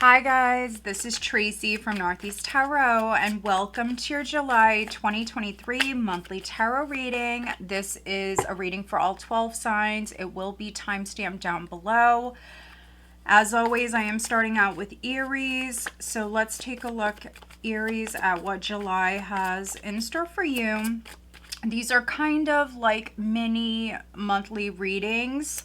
Hi guys, this is Tracy from Northeast Tarot and welcome to your July 2023 monthly tarot reading. This is a reading for all 12 signs. It will be timestamped down below. As always, I am starting out with Aries. So let's take a look, Aries, at what July has in store for you. These are kind of like mini monthly readings.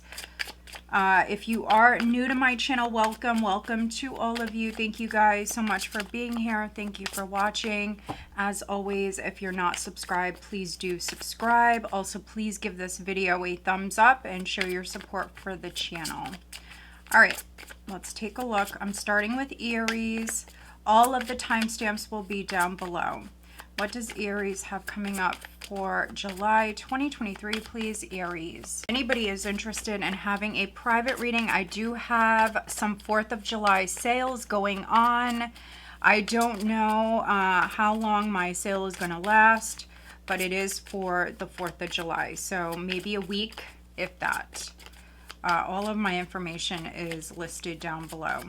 If you are new to my channel, welcome to all of you. Thank you guys so much for being here. Thank you for watching. As always, if you're not subscribed, please do subscribe. Also, please give this video a thumbs up and show your support for the channel. All right, let's take a look. I'm starting with Aries. All of the timestamps will be down below. What does Aries have coming up for July 2023, please, Aries? Anybody is interested in having a private reading, I do have some 4th of July sales going on. I don't know how long my sale is going to last, but it is for the 4th of July, so maybe a week, if that. All of my information is listed down below.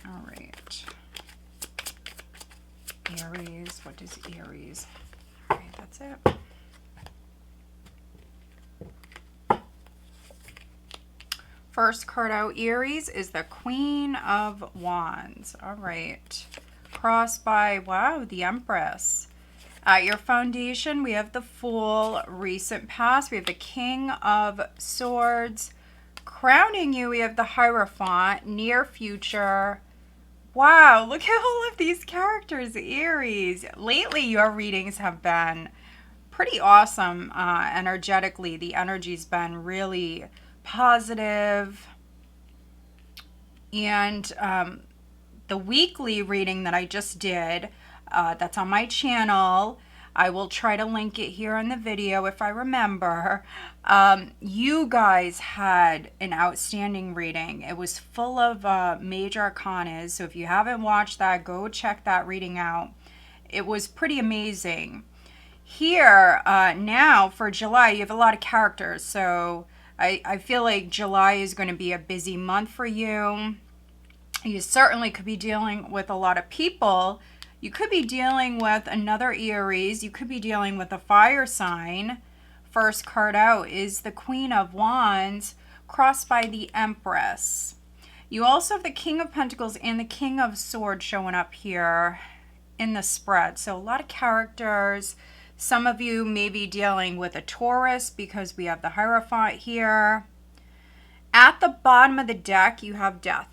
All right. Aries, what does Aries? All right, that's it. First card out, Aries, is the Queen of Wands. All right. Crossed by, wow, the Empress. At your foundation, we have the Fool, recent past. We have the King of Swords. Crowning you, we have the Hierophant, near future. Wow, look at all of these characters, Aries. Lately, your readings have been pretty awesome energetically. The energy's been really positive. And the weekly reading that I just did, that's on my channel, I will try to link it here in the video if I remember. You guys had an outstanding reading. It was full of major arcanas. So if you haven't watched that, go check that reading out. It was pretty amazing. Here, now for July, you have a lot of characters. So I feel like July is going to be a busy month for you. You certainly could be dealing with a lot of people. You could be dealing with another Aries. You could be dealing with a fire sign. First card out is the Queen of Wands, crossed by the Empress. You also have the King of Pentacles and the King of Swords showing up here in the spread. So a lot of characters. Some of you may be dealing with a Taurus because we have the Hierophant here. At the bottom of the deck, you have Death.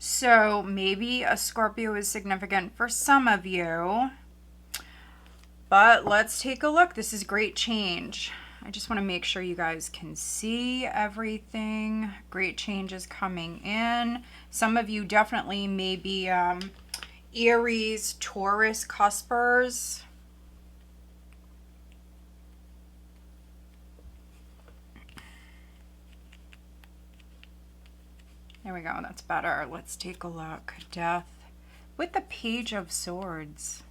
So maybe a Scorpio is significant for some of you. But let's take a look. This is great change. I just want to make sure you guys can see everything. Great change is coming in. Some of you definitely may be Aries, Taurus cuspers. There we go, that's better. Let's take a look. Death with the Page of Swords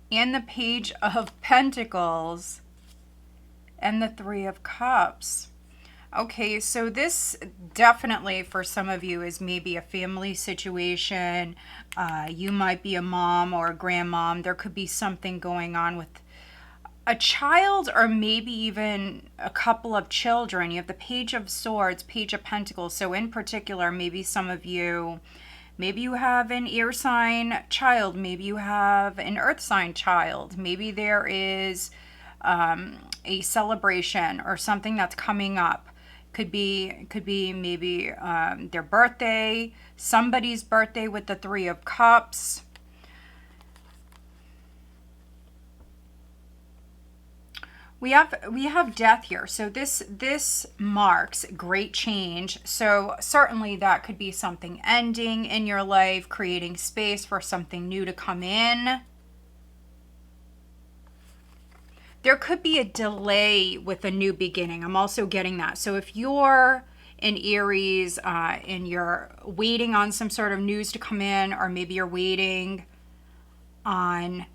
and the Page of Pentacles and the Three of Cups. Okay, so this definitely for some of you is maybe a family situation. You might be a mom or a grandmom. There could be something going on with a child or maybe even a couple of children. You have the Page of Swords, Page of Pentacles. So in particular, maybe some of you, maybe you have an air sign child. Maybe you have an earth sign child. Maybe there is a celebration or something that's coming up. Could be maybe their birthday, somebody's birthday with the Three of Cups. We have Death here. So this marks great change. So certainly that could be something ending in your life, creating space for something new to come in. There could be a delay with a new beginning. I'm also getting that. So if you're in Aries and you're waiting on some sort of news to come in, or maybe you're waiting on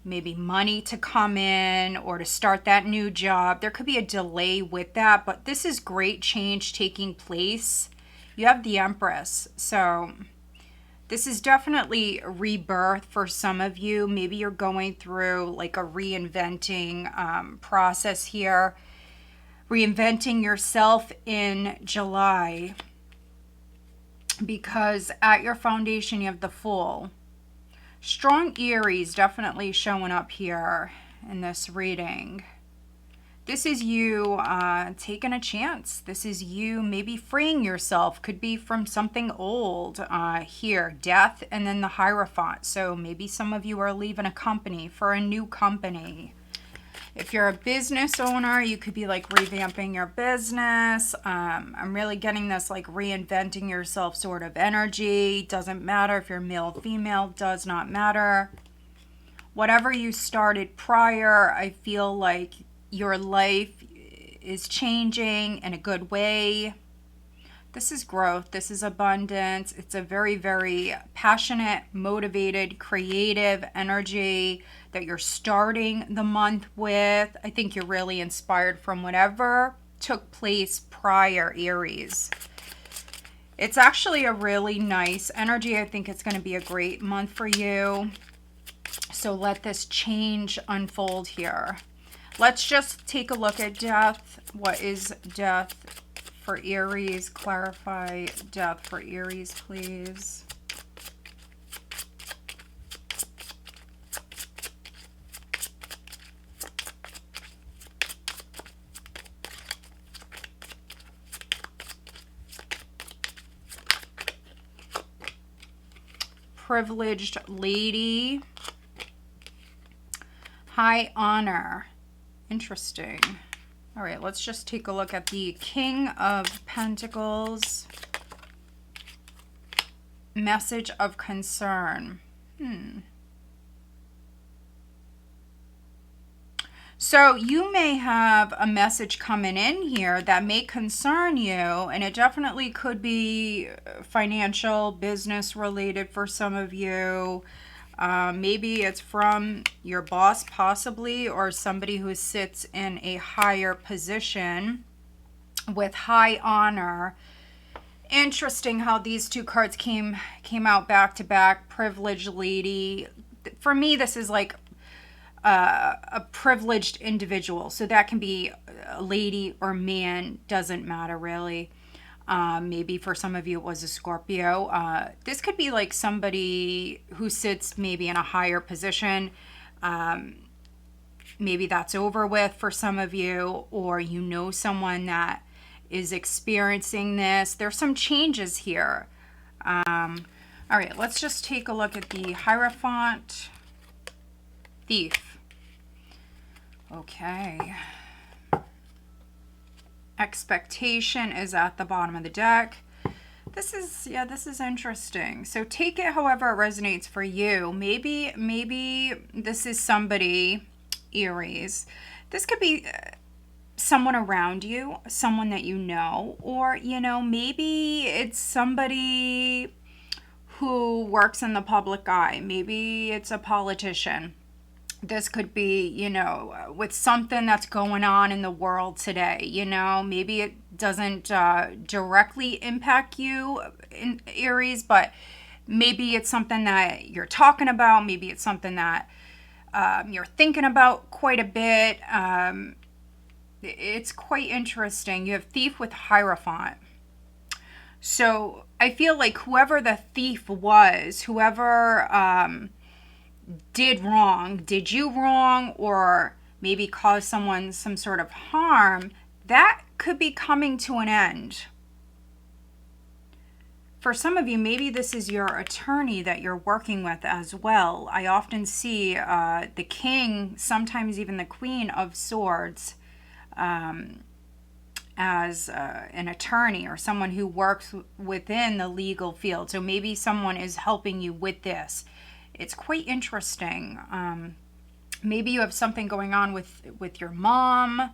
maybe money to come in or to start that new job. There could be a delay with that, but this is great change taking place. You have the Empress, so this is definitely a rebirth for some of you. Maybe you're going through like a reinventing process here. Reinventing yourself in July. Because at your foundation, you have the Fool. Strong Aries definitely showing up here in this reading. This is you taking a chance. This is you maybe freeing yourself. Could be from something old here. Death and then the Hierophant. So maybe some of you are leaving a company for a new company. If you're a business owner, you could be like revamping your business. I'm really getting this like reinventing yourself sort of energy. Doesn't matter if you're male, female, does not matter. Whatever you started prior, I feel like your life is changing in a good way. This is growth. This is abundance. It's a very, very passionate, motivated, creative energy that you're starting the month with. I think you're really inspired from whatever took place prior, Aries. It's actually a really nice energy. I think it's going to be a great month for you. So let this change unfold here. Let's just take a look at death. What is death for Aries? Clarify death for Aries, please. Privileged lady. High honor. Interesting. All right, let's just take a look at the King of Pentacles. Message of concern. So you may have a message coming in here that may concern you, and it definitely could be financial, business related for some of you. Maybe it's from your boss possibly, or somebody who sits in a higher position with high honor. Interesting how these two cards came out back to back. Privileged lady. For me, this is like a privileged individual. So that can be a lady or man, doesn't matter really. Maybe for some of you it was a Scorpio. This could be like somebody who sits maybe in a higher position. Maybe that's over with for some of you, or you know someone that is experiencing this. There's some changes here. All right, let's just take a look at the Hierophant. Thief. Okay. Expectation is at the bottom of the deck. This is interesting. So take it however it resonates for you. Maybe this is somebody, Aries. This could be someone around you, someone that you know, or, maybe it's somebody who works in the public eye. Maybe it's a politician. This could be, with something that's going on in the world today, maybe it doesn't directly impact you in Aries, but maybe it's something that you're talking about. Maybe it's something that you're thinking about quite a bit. It's quite interesting. You have Thief with Hierophant. So I feel like whoever the thief was, whoever did wrong, did you wrong, or maybe caused someone some sort of harm, that could be coming to an end. For some of you, maybe this is your attorney that you're working with as well. I often see the King, sometimes even the Queen of Swords, as an attorney or someone who works within the legal field. So maybe someone is helping you with this. It's quite interesting. Maybe you have something going on with your mom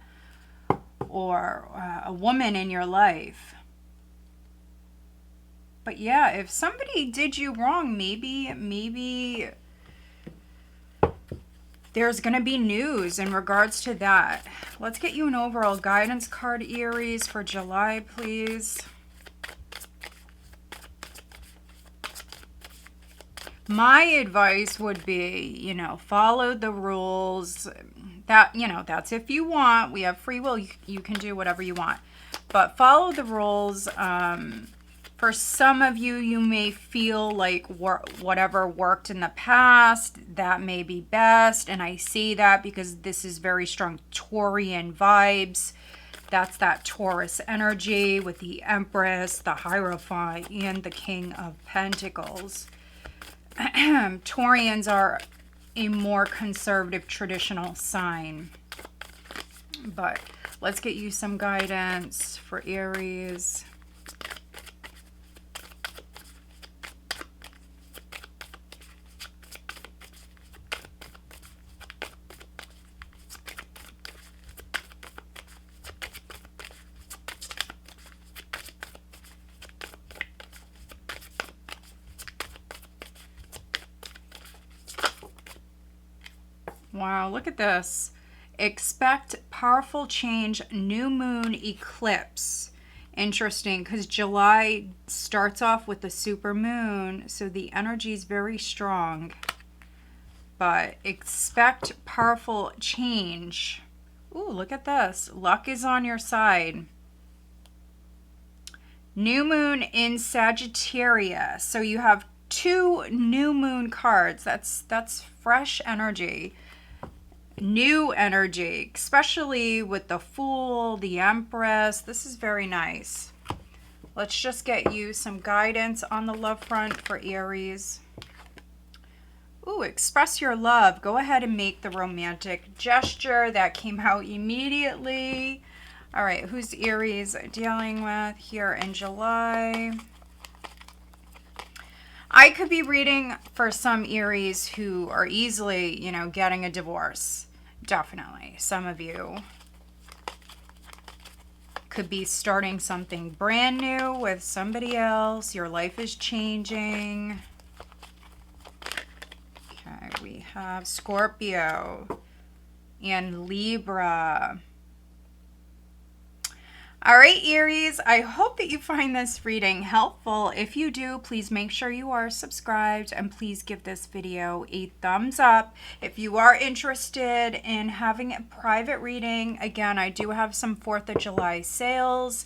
or a woman in your life. But yeah, if somebody did you wrong, maybe there's going to be news in regards to that. Let's get you an overall guidance card, Aries, for July, please. My advice would be, you know, follow the rules. That, you know, that's if you want. We have free will. You can do whatever you want. But follow the rules. For some of you, you may feel like whatever worked in the past, that may be best. And I say that because this is very strong Taurian vibes. That's that Taurus energy with the Empress, the Hierophant, and the King of Pentacles. Taurians are a more conservative, traditional sign. But let's get you some guidance for Aries. Wow, look at this. Expect powerful change, new moon eclipse. Interesting, because July starts off with the super moon, so the energy is very strong. But expect powerful change. Ooh, look at this. Luck is on your side. New moon in Sagittarius. So you have 2 new moon cards. That's fresh energy. New energy, especially with the Fool, the Empress. This is very nice. Let's just get you some guidance on the love front for Aries. Ooh, express your love. Go ahead and make the romantic gesture. That came out immediately. All right, who's Aries dealing with here in July? I could be reading for some Aries who are easily, you know, getting a divorce. Definitely. Some of you could be starting something brand new with somebody else. Your life is changing. Okay, we have Scorpio and Libra. All right, Aries, I hope that you find this reading helpful. If you do, please make sure you are subscribed and please give this video a thumbs up. If you are interested in having a private reading, again, I do have some 4th of July sales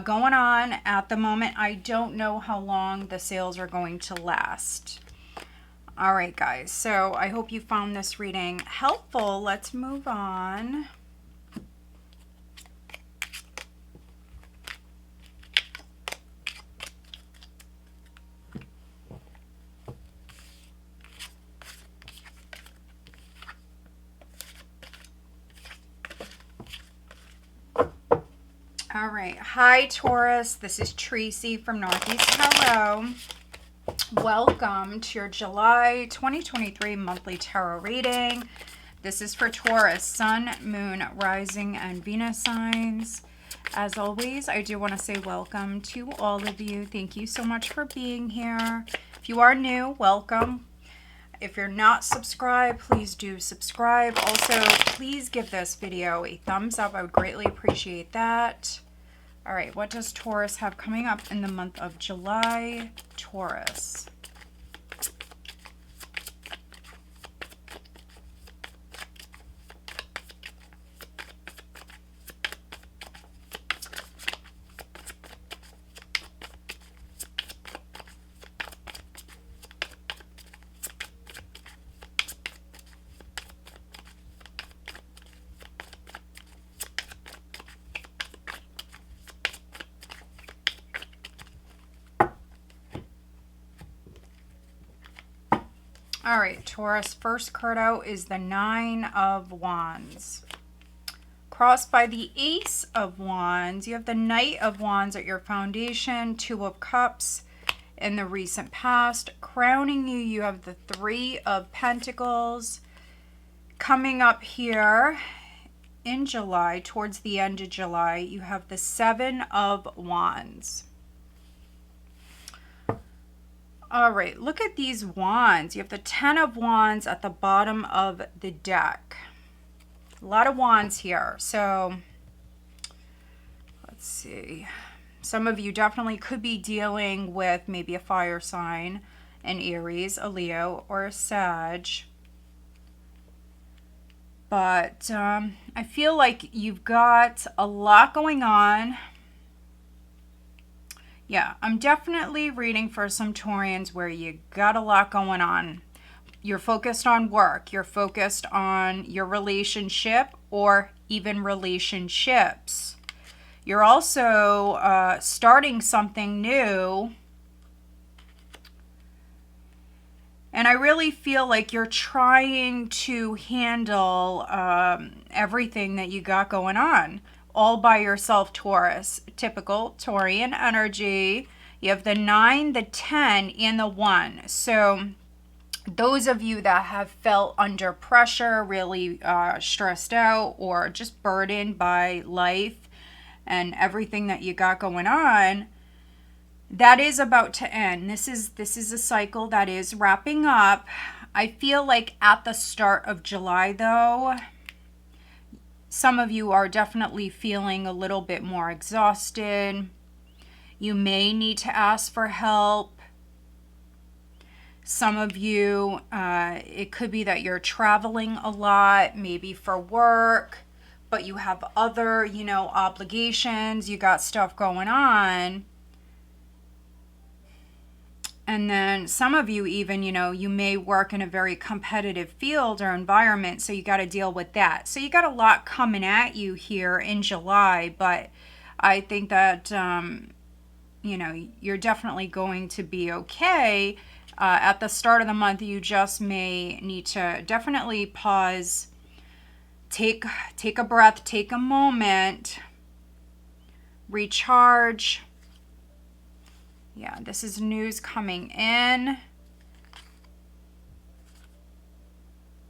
going on at the moment. I don't know how long the sales are going to last. All right, guys, so I hope you found this reading helpful. Let's move on. All right. Hi, Taurus. This is Tracy from Northeast Tarot. Welcome to your July 2023 monthly tarot reading. This is for Taurus, Sun, Moon, Rising, and Venus signs. As always, I do want to say welcome to all of you. Thank you so much for being here. If you are new, welcome. If you're not subscribed, please do subscribe. Also, please give this video a thumbs up. I would greatly appreciate that. All right, what does Taurus have coming up in the month of July? Taurus. All right, Taurus, first card out is the 9 of Wands. Crossed by the Ace of Wands. You have the Knight of Wands at your foundation, 2 of Cups in the recent past. Crowning you, you have the 3 of Pentacles. Coming up here in July, towards the end of July, you have the 7 of Wands. All right, look at these wands. You have the 10 of Wands at the bottom of the deck. A lot of wands here. So let's see. Some of you definitely could be dealing with maybe a fire sign, an Aries, a Leo, or a Sag. But I feel like you've got a lot going on. Yeah, I'm definitely reading for some Taurians where you got a lot going on. You're focused on work. You're focused on your relationship or even relationships. You're also starting something new. And I really feel like you're trying to handle everything that you got going on all by yourself, Taurus. Typical Taurian energy. You have the 9, the 10, and the 1. So those of you that have felt under pressure, really stressed out, or just burdened by life and everything that you got going on, that is about to end. This is a cycle that is wrapping up. I feel like at the start of July, though, some of you are definitely feeling a little bit more exhausted. You may need to ask for help. Some of you, it could be that you're traveling a lot, maybe for work, but you have other, obligations. You got stuff going on. And then some of you even, you may work in a very competitive field or environment, so you got to deal with that. So you got a lot coming at you here in July, but I think that, you're definitely going to be okay. At the start of the month, you just may need to definitely pause, take a breath, take a moment, recharge. Yeah, this is news coming in.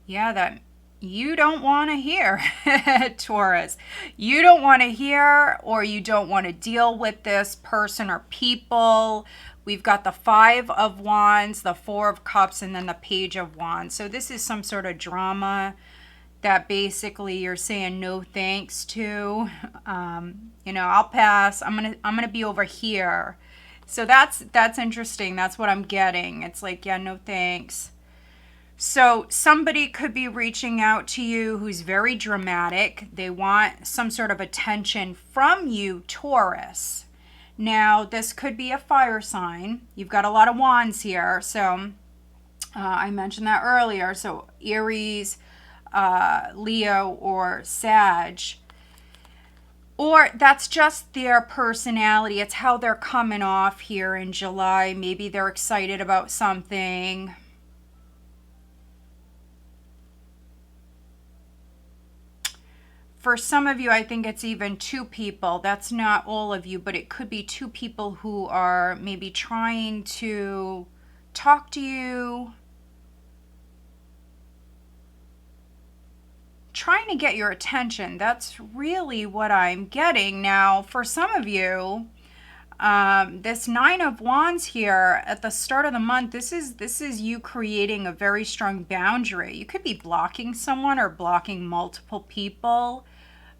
Yeah, that you don't want to hear, Taurus. You don't want to hear, or you don't want to deal with this person or people. We've got the 5 of Wands, the 4 of Cups, and then the Page of Wands. So this is some sort of drama that basically you're saying no thanks to. I'll pass. I'm gonna be over here. So that's interesting. That's what I'm getting. It's like, yeah, no thanks. So somebody could be reaching out to you who's very dramatic. They want some sort of attention from you, Taurus. Now, this could be a fire sign. You've got a lot of wands here. So I mentioned that earlier. So Aries, Leo, or Sag. Or that's just their personality. It's how they're coming off here in July. Maybe they're excited about something. For some of you, I think it's even 2 people. That's not all of you, but it could be 2 people who are maybe trying to talk to you, trying to get your attention. That's really what I'm getting. Now, for some of you, this 9 of Wands here at the start of the month, this is you creating a very strong boundary. You could be blocking someone or blocking multiple people,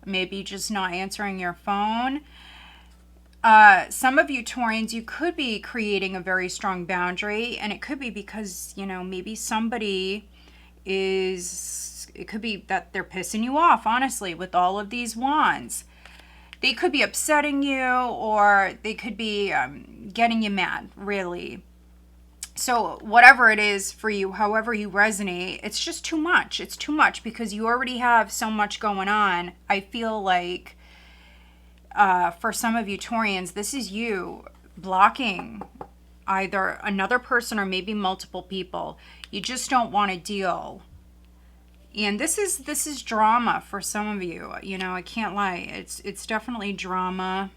maybe just not answering your phone. Some of you Taurians, you could be creating a very strong boundary, and it could be because, maybe somebody it could be that they're pissing you off, honestly, with all of these wands. They could be upsetting you, or they could be getting you mad, really. So whatever it is for you, however you resonate, it's just too much. It's too much because you already have so much going on. I feel like for some of you Taurians, this is you blocking either another person or maybe multiple people. You just don't want to deal. And this is drama for some of you. I can't lie. It's definitely drama.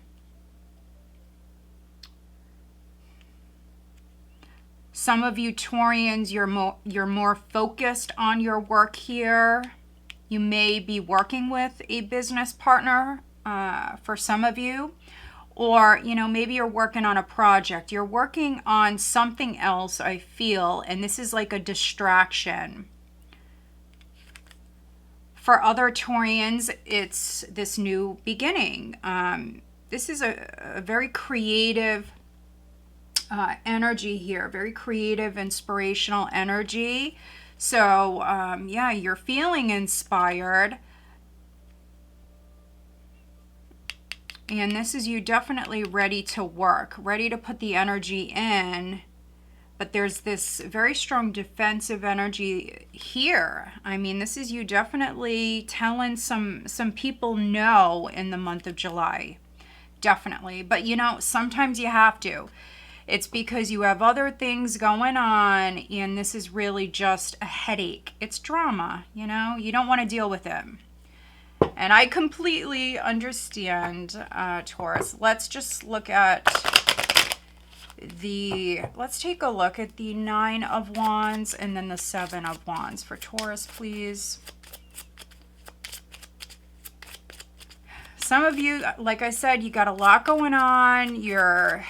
Some of you Taurians, you're more focused on your work here. You may be working with a business partner for some of you. Or, you know, maybe you're working on a project. You're working on something else, I feel, and this is like a distraction. For other Taurians, it's this new beginning. This is a very creative energy here, very creative, inspirational energy. So, yeah, you're feeling inspired. And this is you definitely ready to work, ready to put the energy in. But there's this very strong defensive energy here. I mean, this is you definitely telling some people no in the month of July. Definitely. But, you know, sometimes you have to. It's because you have other things going on, and this is really just a headache. It's drama, you know? You don't want to deal with it. And I completely understand, Taurus. Let's just look at let's take a look at the 9 of Wands and then the 7 of Wands for Taurus, please. Some of you, like I said, you got a lot going on. You're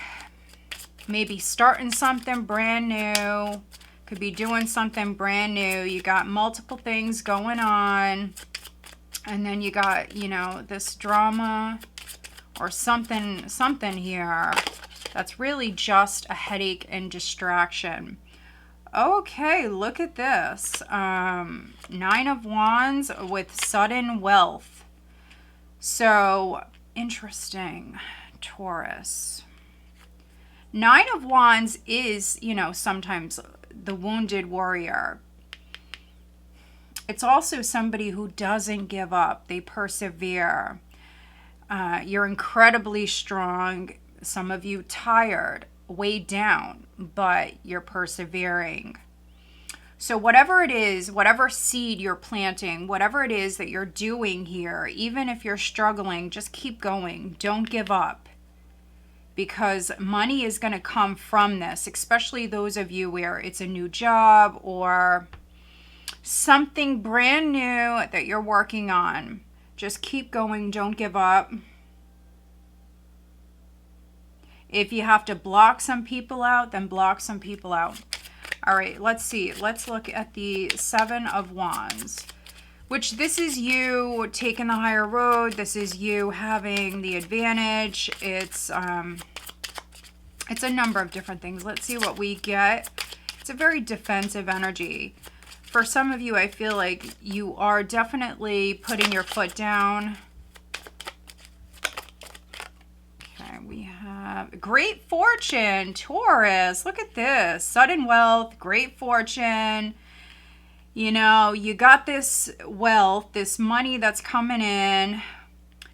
maybe starting something brand new. Could be doing something brand new. You got multiple things going on. And then you got, you know, this drama or something here that's really just a headache and distraction. Okay, look at this. 9 of Wands with sudden wealth. So, interesting, Taurus. 9 of Wands is, you know, sometimes the wounded warrior. It's also somebody who doesn't give up. They persevere. You're incredibly strong. Some of you tired, weighed down, but you're persevering. So whatever it is, whatever seed you're planting, whatever it is that you're doing here, even if you're struggling, just keep going. Don't give up. Because money is going to come from this, especially those of you where it's a new job or something brand new that you're working on. Just keep going. Don't give up. If you have to block some people out, then block some people out. All right, let's see. Let's look at the 7 of Wands, which this is you taking the higher road. This is you having the advantage. It's a number of different things. Let's see what we get. It's a very defensive energy. For some of you, I feel like you are definitely putting your foot down. Okay, we have great fortune, Taurus. Look at this. Sudden wealth, great fortune. You know, you got this wealth, this money that's coming in,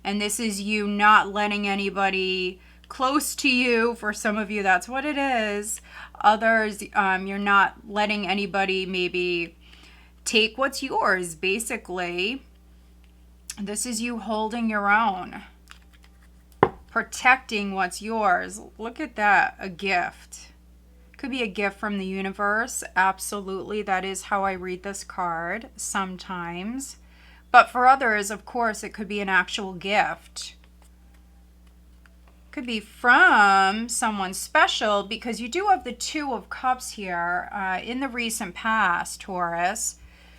and this is you not letting anybody close to you. For some of you, that's what it is. Others, you're not letting anybody maybe take what's yours, basically. This is you holding your own, protecting what's yours. Look at that, a gift. Could be a gift from the universe. Absolutely, that is how I read this card sometimes. But for others, of course, it could be an actual gift. Could be from someone special, because you do have the 2 of Cups here in the recent past, Taurus.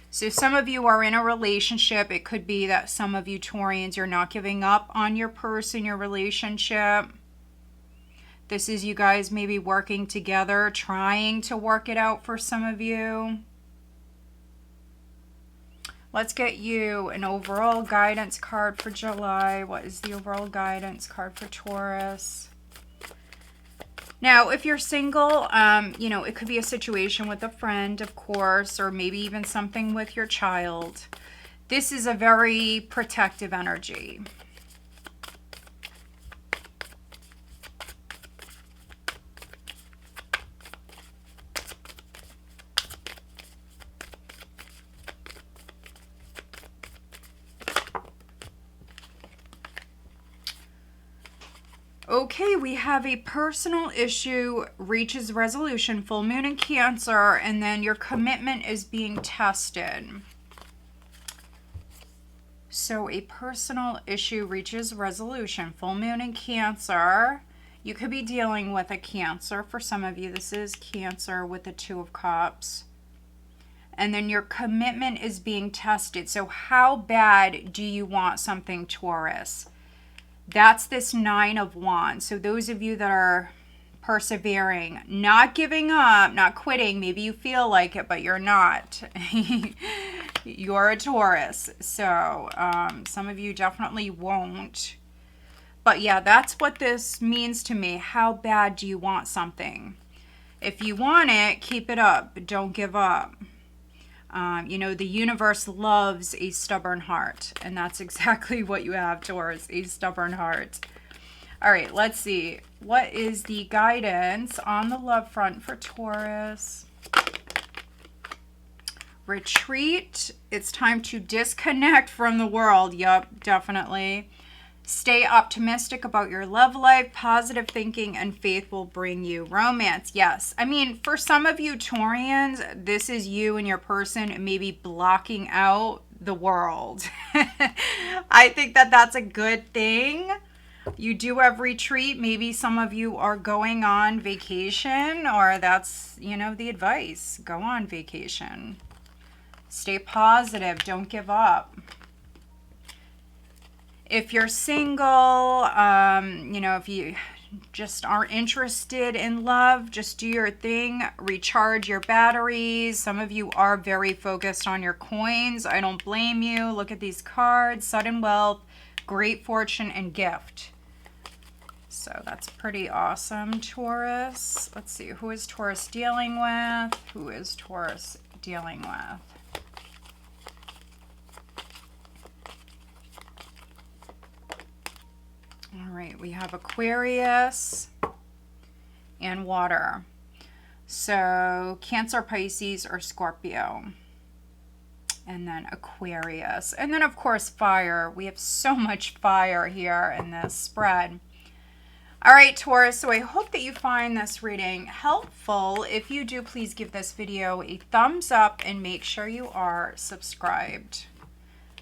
So some of you are in a relationship. It could be that some of you Taurians, you're not giving up on your person, your relationship. This is you guys maybe working together, trying to work it out for some of you. Let's get you an overall guidance card for July. What is the overall guidance card for Taurus? Now, if you're single, you know, it could be a situation with a friend, of course, or maybe even something with your child. This is a very protective energy. Okay, we have a personal issue reaches resolution, full moon in Cancer, and then your commitment is being tested. So a personal issue reaches resolution. Full moon in Cancer. You could be dealing with a Cancer. For some of you, this is Cancer with the Two of Cups. And then your commitment is being tested. So how bad do you want something, Taurus? That's this Nine of Wands. So those of you that are persevering, not giving up, not quitting. Maybe you feel like it, but you're not. You're a Taurus. So some of you definitely won't. But yeah, that's what this means to me. How bad do you want something? If you want it, keep it up. Don't give up. You know, the universe loves a stubborn heart. And that's exactly what you have, Taurus, a stubborn heart. All right, let's see. What is the guidance on the love front for Taurus? Retreat. It's time to disconnect from the world. Yup, definitely. Stay optimistic about your love life. Positive thinking and faith will bring you romance. Yes. I mean, for some of you Taurians, this is you and your person maybe blocking out the world. I think that that's a good thing. You do have retreat. Maybe some of you are going on vacation, or that's, you know, the advice. Go on vacation. Stay positive. Don't give up. If you're single, you know, if you just aren't interested in love, just do your thing. Recharge your batteries. Some of you are very focused on your coins. I don't blame you. Look at these cards. Sudden wealth, great fortune, and gift. So that's pretty awesome, Taurus. Let's see, who is Taurus dealing with? Who is Taurus dealing with? All right, we have Aquarius and water. So Cancer, Pisces, or Scorpio. And then Aquarius. And then, of course, fire. We have so much fire here in this spread. All right, Taurus, so I hope that you find this reading helpful. If you do, please give this video a thumbs up and make sure you are subscribed.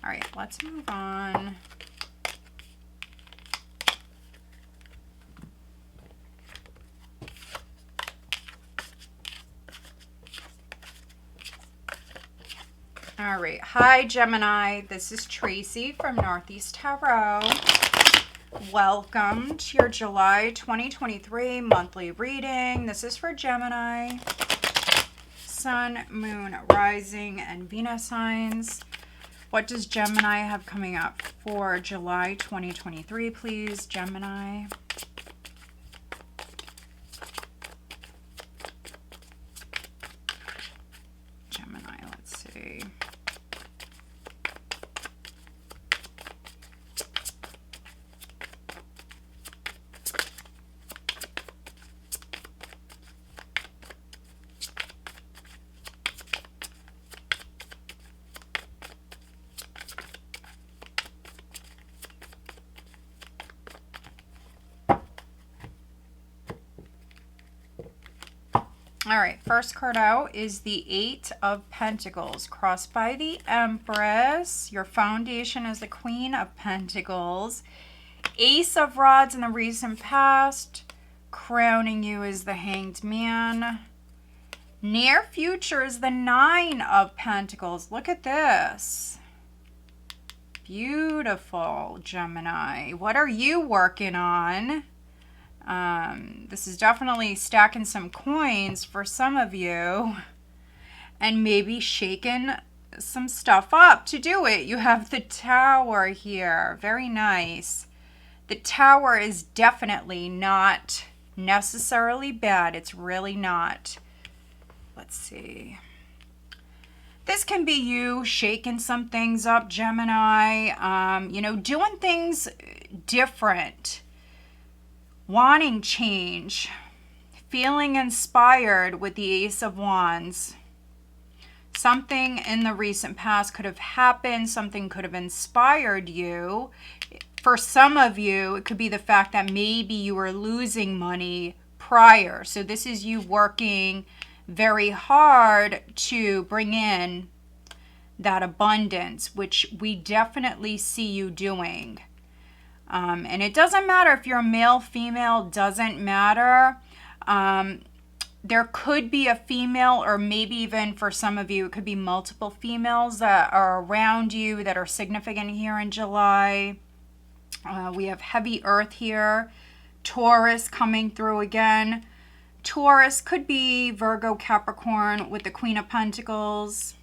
All right, let's move on. All right, hi Gemini, this is Tracy from Northeast Tarot. Welcome to your July 2023 monthly reading. This is for Gemini, Sun, Moon, Rising, and Venus signs. What does Gemini have coming up for July 2023, please, Gemini? Gemini, let's see. All right, first card out is the Eight of Pentacles, crossed by the Empress. Your foundation is the Queen of Pentacles. Ace of Rods in the recent past. Crowning you is the Hanged Man. Near future is the Nine of Pentacles. Look at this. Beautiful, Gemini. What are you working on? This is definitely stacking some coins for some of you, and maybe shaking some stuff up to do it. You have the Tower here. Very nice. The Tower is definitely not necessarily bad. It's really not. Let's see. This can be you shaking some things up, Gemini. You know, doing things different. Wanting change, feeling inspired with the Ace of Wands. Something in the recent past could have happened. Something could have inspired you. For some of you, it could be the fact that maybe you were losing money prior. So this is you working very hard to bring in that abundance, which we definitely see you doing. And it doesn't matter if you're male, female, doesn't matter. There could be a female, or maybe even for some of you, it could be multiple females that are around you that are significant here in July. We have heavy earth here. Taurus coming through again. Taurus could be Virgo, Capricorn with the Queen of Pentacles.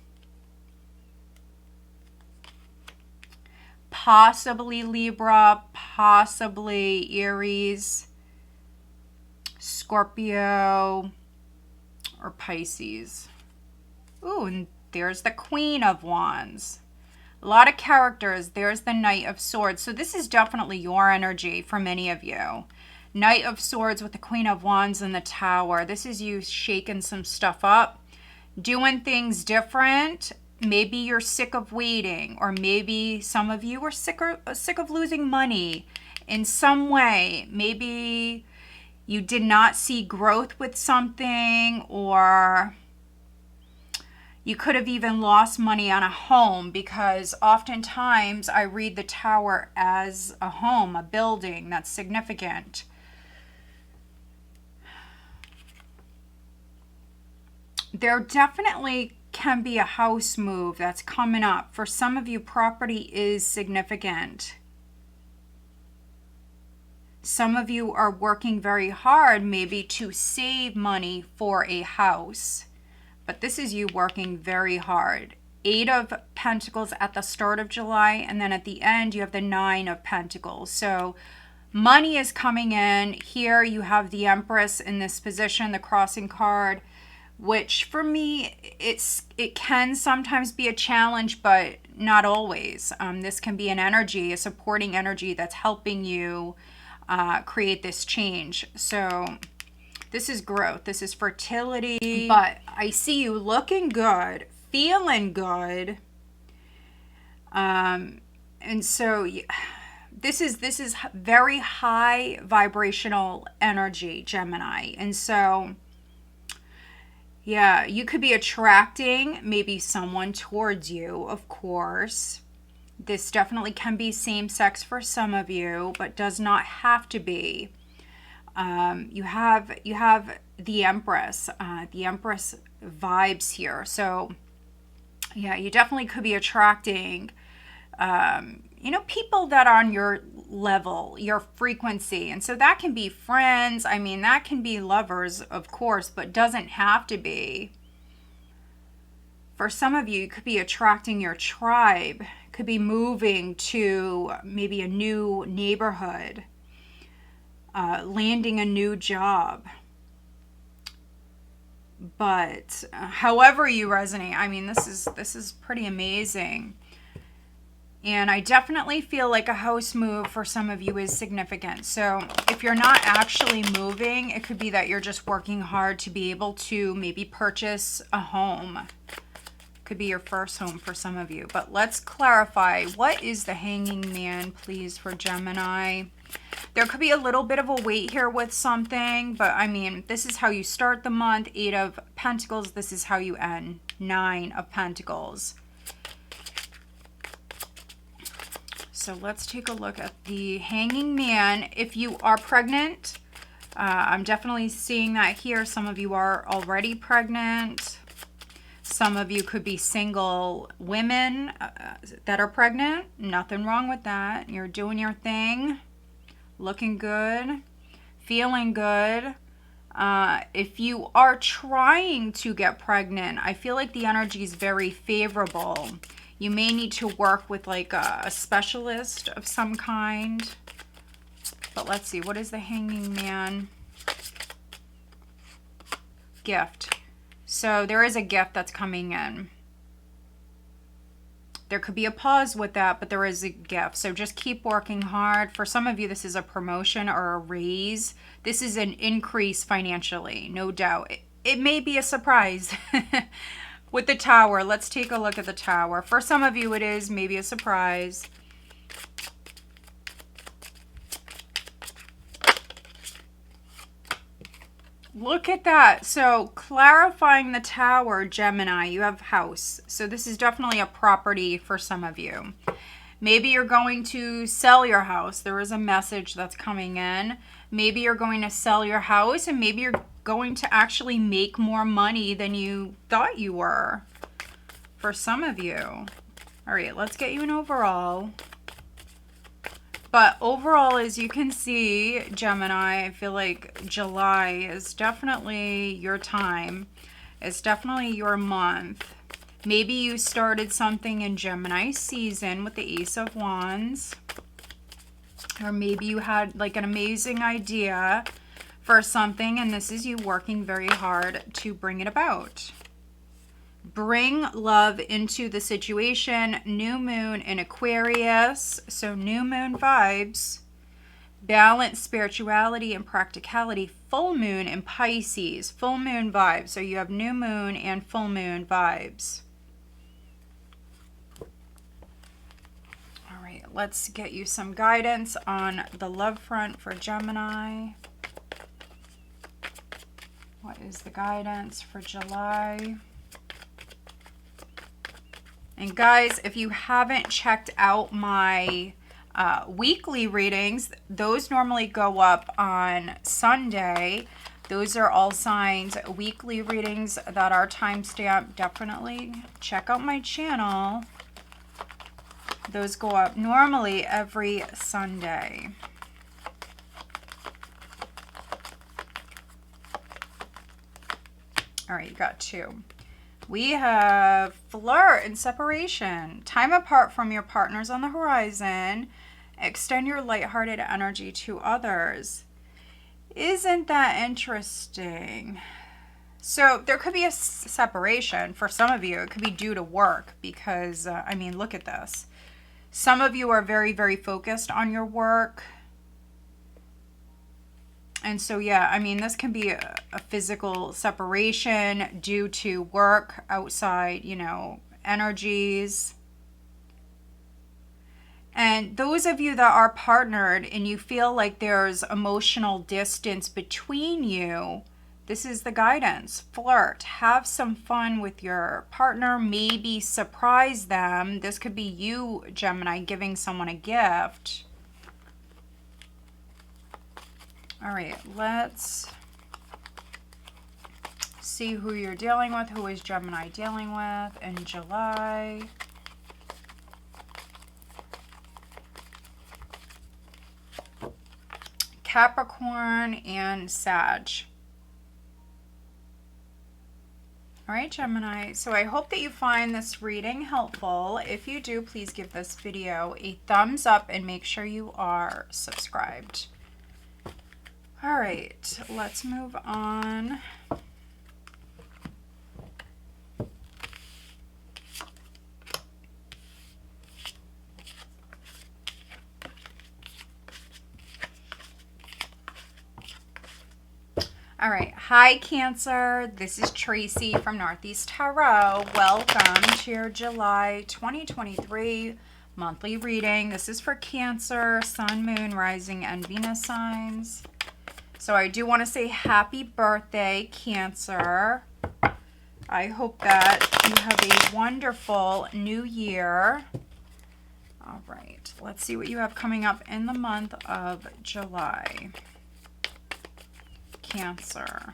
Possibly Libra, possibly Aries, Scorpio, or Pisces. Ooh, and there's the Queen of Wands. A lot of characters. There's the Knight of Swords. So this is definitely your energy for many of you. Knight of Swords with the Queen of Wands and the Tower. This is you shaking some stuff up, doing things different. Maybe you're sick of waiting, or maybe some of you are sick of losing money in some way. Maybe you did not see growth with something, or you could have even lost money on a home, because oftentimes I read the Tower as a home, a building that's significant. There definitely can be a house move that's coming up. For some of you, property is significant. Some of you are working very hard maybe to save money for a house. But this is you working very hard. 8 of Pentacles at the start of July, and then at the end you have the 9 of Pentacles. So money is coming in. Here you have the Empress in this position, the crossing card, which for me, it can sometimes be a challenge, but not always. This can be an energy, a supporting energy that's helping you create this change. So this is growth. This is fertility. But I see you looking good, feeling good. And so this is very high vibrational energy, Gemini. And so yeah, you could be attracting maybe someone towards you, of course. This definitely can be same sex for some of you, but does not have to be. You have the Empress vibes here. So yeah, you definitely could be attracting people that are on your level, your frequency. And so that can be friends. I mean, that can be lovers, of course, but doesn't have to be. For some of you, you could be attracting your tribe, could be moving to maybe a new neighborhood, landing a new job. But however you resonate, I mean, this is pretty amazing. And I definitely feel like a house move for some of you is significant. So if you're not actually moving, it could be that you're just working hard to be able to maybe purchase a home. Could be your first home for some of you. But let's clarify, what is the Hanging Man, please, for Gemini? There could be a little bit of a wait here with something, but I mean, this is how you start the month. 8 of Pentacles. This is how you end. 9 of Pentacles. So let's take a look at the Hanging Man. If you are pregnant, I'm definitely seeing that here. Some of you are already pregnant. Some of you could be single women that are pregnant. Nothing wrong with that. You're doing your thing, looking good, feeling good. If you are trying to get pregnant, I feel like the energy is very favorable. You may need to work with like a specialist of some kind. But let's see, what is the Hanging Man? Gift. So there is a gift that's coming in. There could be a pause with that, but there is a gift. So just keep working hard. For some of you, this is a promotion or a raise. This is an increase financially, no doubt. It may be a surprise. With the Tower, let's take a look at the Tower. For some of you, it is maybe a surprise. Look at that. So clarifying the tower, Gemini, you have house. So this is definitely a property for some of you. Maybe you're going to sell your house. There is a message that's coming in. Maybe you're going to sell your house, and maybe you're going to actually make more money than you thought you were for some of you. All right, let's get you an overall. But overall, as you can see, Gemini, I feel like July is definitely your time. It's definitely your month. Maybe you started something in Gemini season with the Ace of Wands. Or maybe you had like an amazing idea for something, and this is you working very hard to bring it about. Bring love into the situation. New moon in Aquarius. So new moon vibes. Balance spirituality and practicality. Full moon in Pisces. Full moon vibes. So you have new moon and full moon vibes. All right, let's get you some guidance on the love front for Gemini. What is the guidance for July? And guys, if you haven't checked out my weekly readings, those normally go up on Sunday. Those are all signs weekly readings that are timestamped. Definitely check out my channel. Those go up normally every Sunday. All right, you got two. We have flirt and separation. Time apart from your partners on the horizon. Extend your lighthearted energy to others. Isn't that interesting? So there could be a separation for some of you. It could be due to work because, I mean, look at this. Some of you are very, very focused on your work. And so, yeah, I mean, this can be a physical separation due to work, outside, you know, energies. And those of you that are partnered and you feel like there's emotional distance between you, this is the guidance. Flirt. Have some fun with your partner. Maybe surprise them. This could be you, Gemini, giving someone a gift. All right, let's see who you're dealing with. Who is Gemini dealing with in July? Capricorn and Sag. All right, Gemini. So I hope that you find this reading helpful. If you do, please give this video a thumbs up and make sure you are subscribed. All right, let's move on. All right, hi Cancer. This is Tracy from Northeast Tarot. Welcome to your July 2023 monthly reading. This is for Cancer, Sun, Moon, Rising, and Venus signs. So I do want to say happy birthday, Cancer. I hope that you have a wonderful new year. All right, let's see what you have coming up in the month of July. Cancer.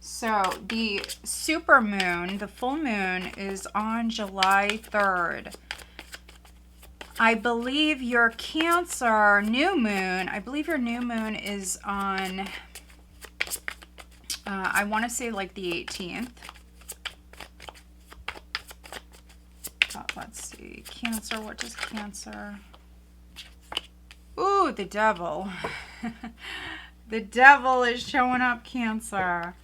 So the super moon, the full moon, is on July 3rd. I believe your Cancer new moon, I believe your new moon is on, I want to say like the 18th. Let's see, Cancer, what does Cancer? Ooh, the devil. The devil is showing up, Cancer.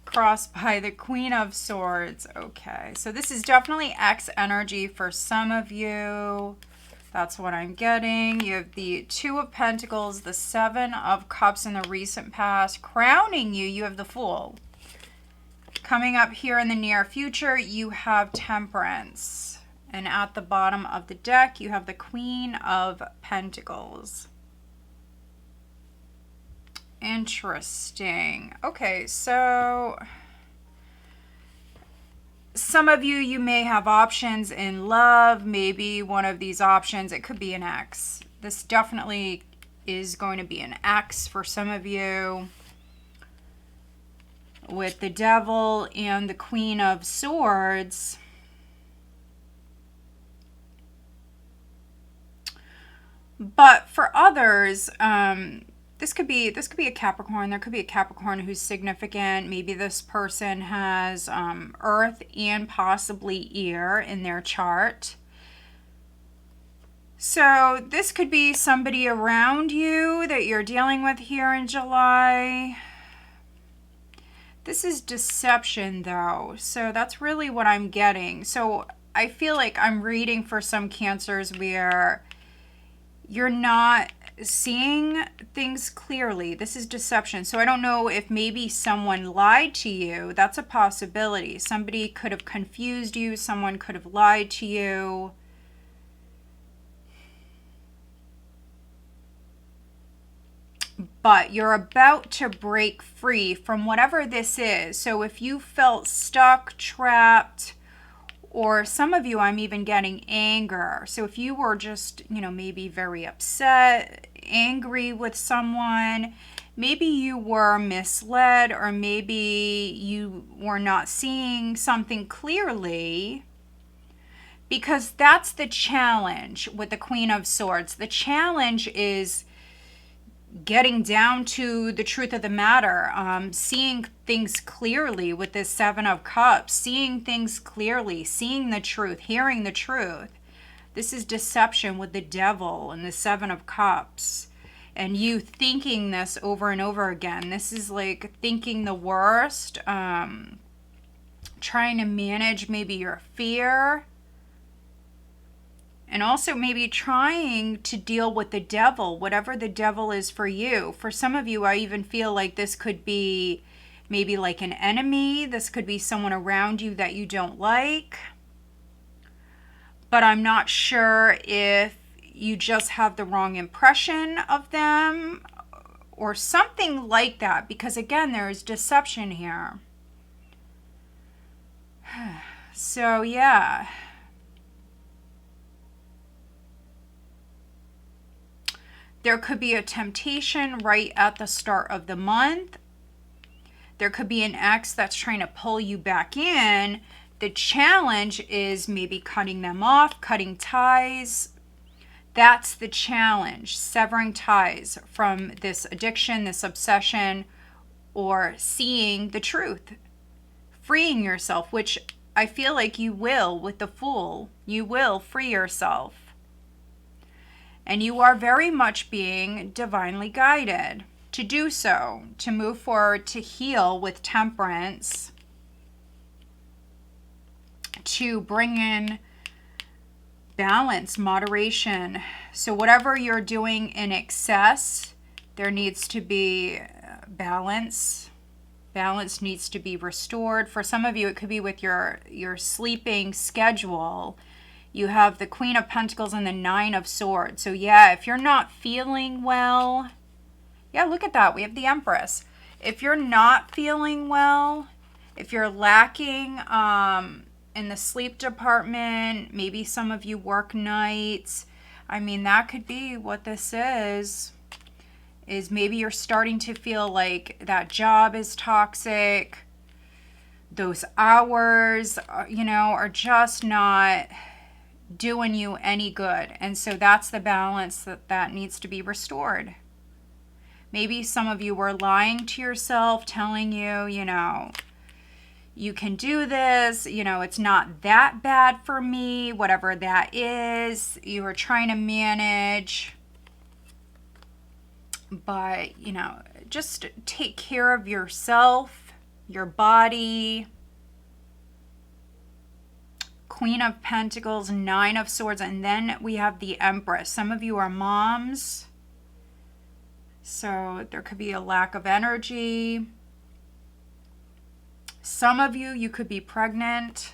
Crossed by the Queen of Swords. Okay, so this is definitely X energy for some of you. That's what I'm getting. You have the Two of Pentacles, the Seven of Cups in the recent past. Crowning you, you have the Fool. Coming up here in the near future, you have Temperance. And at the bottom of the deck, you have the Queen of Pentacles. Interesting. Okay, so some of you may have options in love. Maybe one of these options, it could be an ex. This definitely is going to be an ex for some of you. With the Devil and the Queen of Swords. But for others, this could be a Capricorn. There could be a Capricorn who's significant. Maybe this person has Earth and possibly Air in their chart. So this could be somebody around you that you're dealing with here in July. This is deception, though. So that's really what I'm getting. So I feel like I'm reading for some Cancers where you're not seeing things clearly. This is deception. So I don't know if maybe someone lied to you. That's a possibility. Somebody could have confused you. Someone could have lied to you. But you're about to break free from whatever this is. So if you felt stuck, trapped, or some of you, I'm even getting anger. So if you were just, maybe very upset, angry with someone, maybe you were misled, or maybe you were not seeing something clearly. Because that's the challenge with the Queen of Swords. The challenge is getting down to the truth of the matter, seeing things clearly with this Seven of Cups, seeing things clearly, seeing the truth, hearing the truth. This is deception with the Devil and the Seven of Cups. And you thinking this over and over again. This is like thinking the worst, trying to manage maybe your fear. And also maybe trying to deal with the devil, whatever the devil is for you. For some of you, I even feel like this could be maybe like an enemy. This could be someone around you that you don't like. But I'm not sure if you just have the wrong impression of them or something like that. Because again, there is deception here. So yeah. There could be a temptation right at the start of the month. There could be an ex that's trying to pull you back in. The challenge is maybe cutting them off, cutting ties. That's the challenge, severing ties from this addiction, this obsession, or seeing the truth, freeing yourself, which I feel like you will with the Fool. You will free yourself. And you are very much being divinely guided to do so, to move forward, to heal with Temperance, to bring in balance, moderation. So whatever you're doing in excess, there needs to be balance. Balance needs to be restored. For some of you, it could be with your sleeping schedule. You have the Queen of Pentacles and the Nine of Swords. So yeah, if you're not feeling well, yeah, look at that. We have the Empress. If you're not feeling well, if you're lacking in the sleep department, maybe some of you work nights. I mean, that could be what this is maybe you're starting to feel like that job is toxic. Those hours, are just not doing you any good. And so that's the balance that needs to be restored. Maybe some of you were lying to yourself, telling you, you can do this, it's not that bad for me, whatever that is. You were trying to manage. But, just take care of yourself, your body. Queen of Pentacles, Nine of Swords, and then we have the Empress. Some of you are moms, so there could be a lack of energy. Some of you could be pregnant.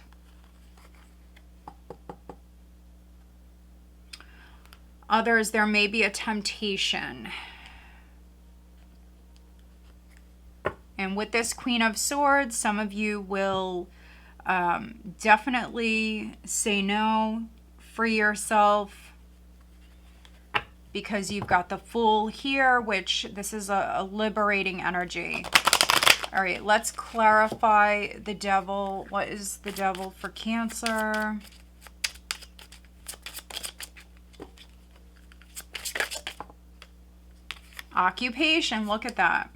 Others, there may be a temptation. And with this Queen of Swords, some of you will definitely say no, free yourself, because you've got the Fool here, which this is a liberating energy. All right, let's clarify the Devil. What is the Devil for Cancer? Occupation, look at that.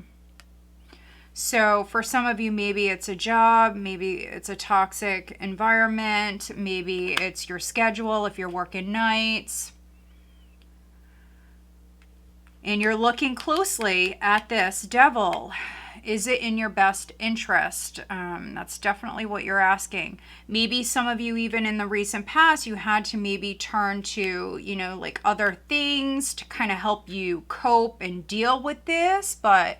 So for some of you, maybe it's a job, maybe it's a toxic environment, maybe it's your schedule if you're working nights. And you're looking closely at this Devil. Is it in your best interest? That's definitely what you're asking. Maybe some of you, even in the recent past, you had to maybe turn to, you know, like other things to kind of help you cope and deal with this. But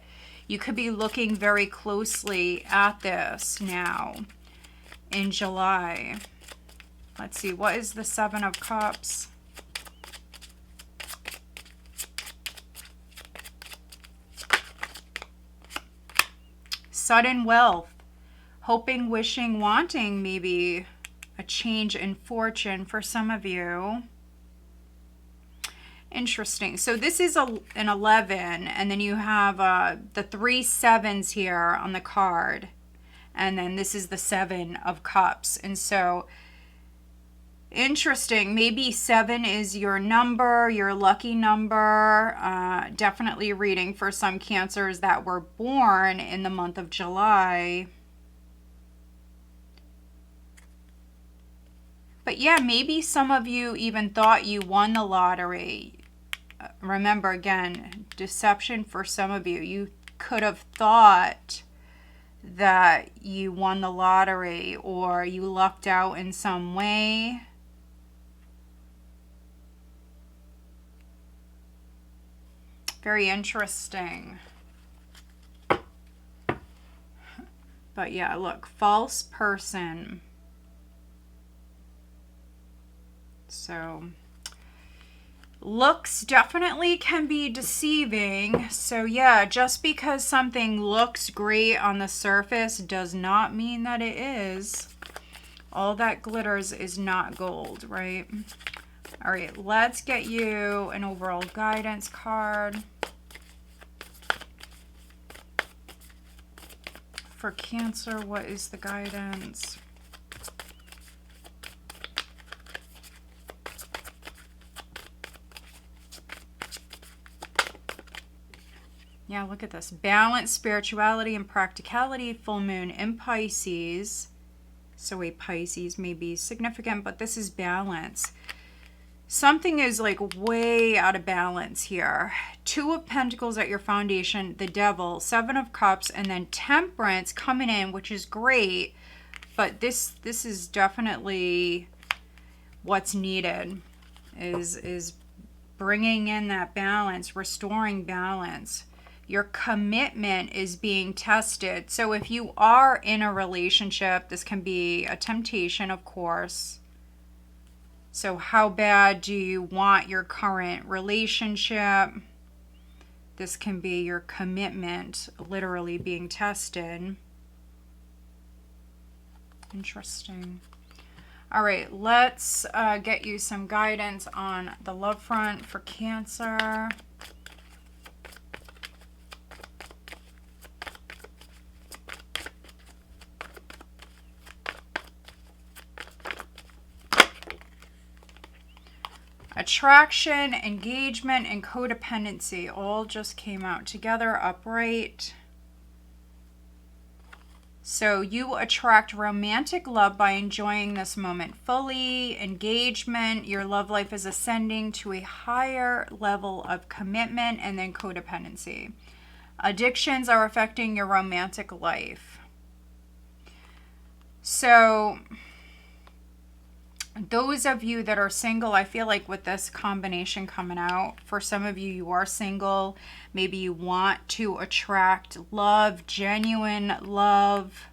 you could be looking very closely at this now in July. Let's see, what is the Seven of Cups? Sudden wealth, hoping, wishing, wanting maybe a change in fortune for some of you. Interesting. So this is an 11, and then you have the 3 sevens here on the card, and then this is the 7 of Cups. And so interesting. Maybe 7 is your number, your lucky number. Definitely reading for some Cancers that were born in the month of July. But yeah, maybe some of you even thought you won the lottery. Remember, again, deception for some of you. You could have thought that you won the lottery or you lucked out in some way. Very interesting. But yeah, look, false person. So looks definitely can be deceiving. So yeah, just because something looks great on the surface does not mean that it is. All that glitters is not gold, right? All right, let's get you an overall guidance card for Cancer. What is the guidance? Yeah, look at this. Balance, spirituality, and practicality. Full moon in Pisces. So a Pisces may be significant, but this is balance. Something is like way out of balance here. 2 of Pentacles at your foundation, the Devil, 7 of Cups, and then Temperance coming in, which is great. But this is definitely what's needed, is bringing in that balance, restoring balance. Your commitment is being tested. So if you are in a relationship, this can be a temptation, of course. So how bad do you want your current relationship? This can be your commitment literally being tested. Interesting. All right, let's get you some guidance on the love front for Cancer. Attraction, engagement, and codependency all just came out together, upright. So you attract romantic love by enjoying this moment fully. Engagement, your love life is ascending to a higher level of commitment, and then codependency. Addictions are affecting your romantic life. So those of you that are single, I feel like with this combination coming out, for some of you, you are single. Maybe you want to attract love, genuine love,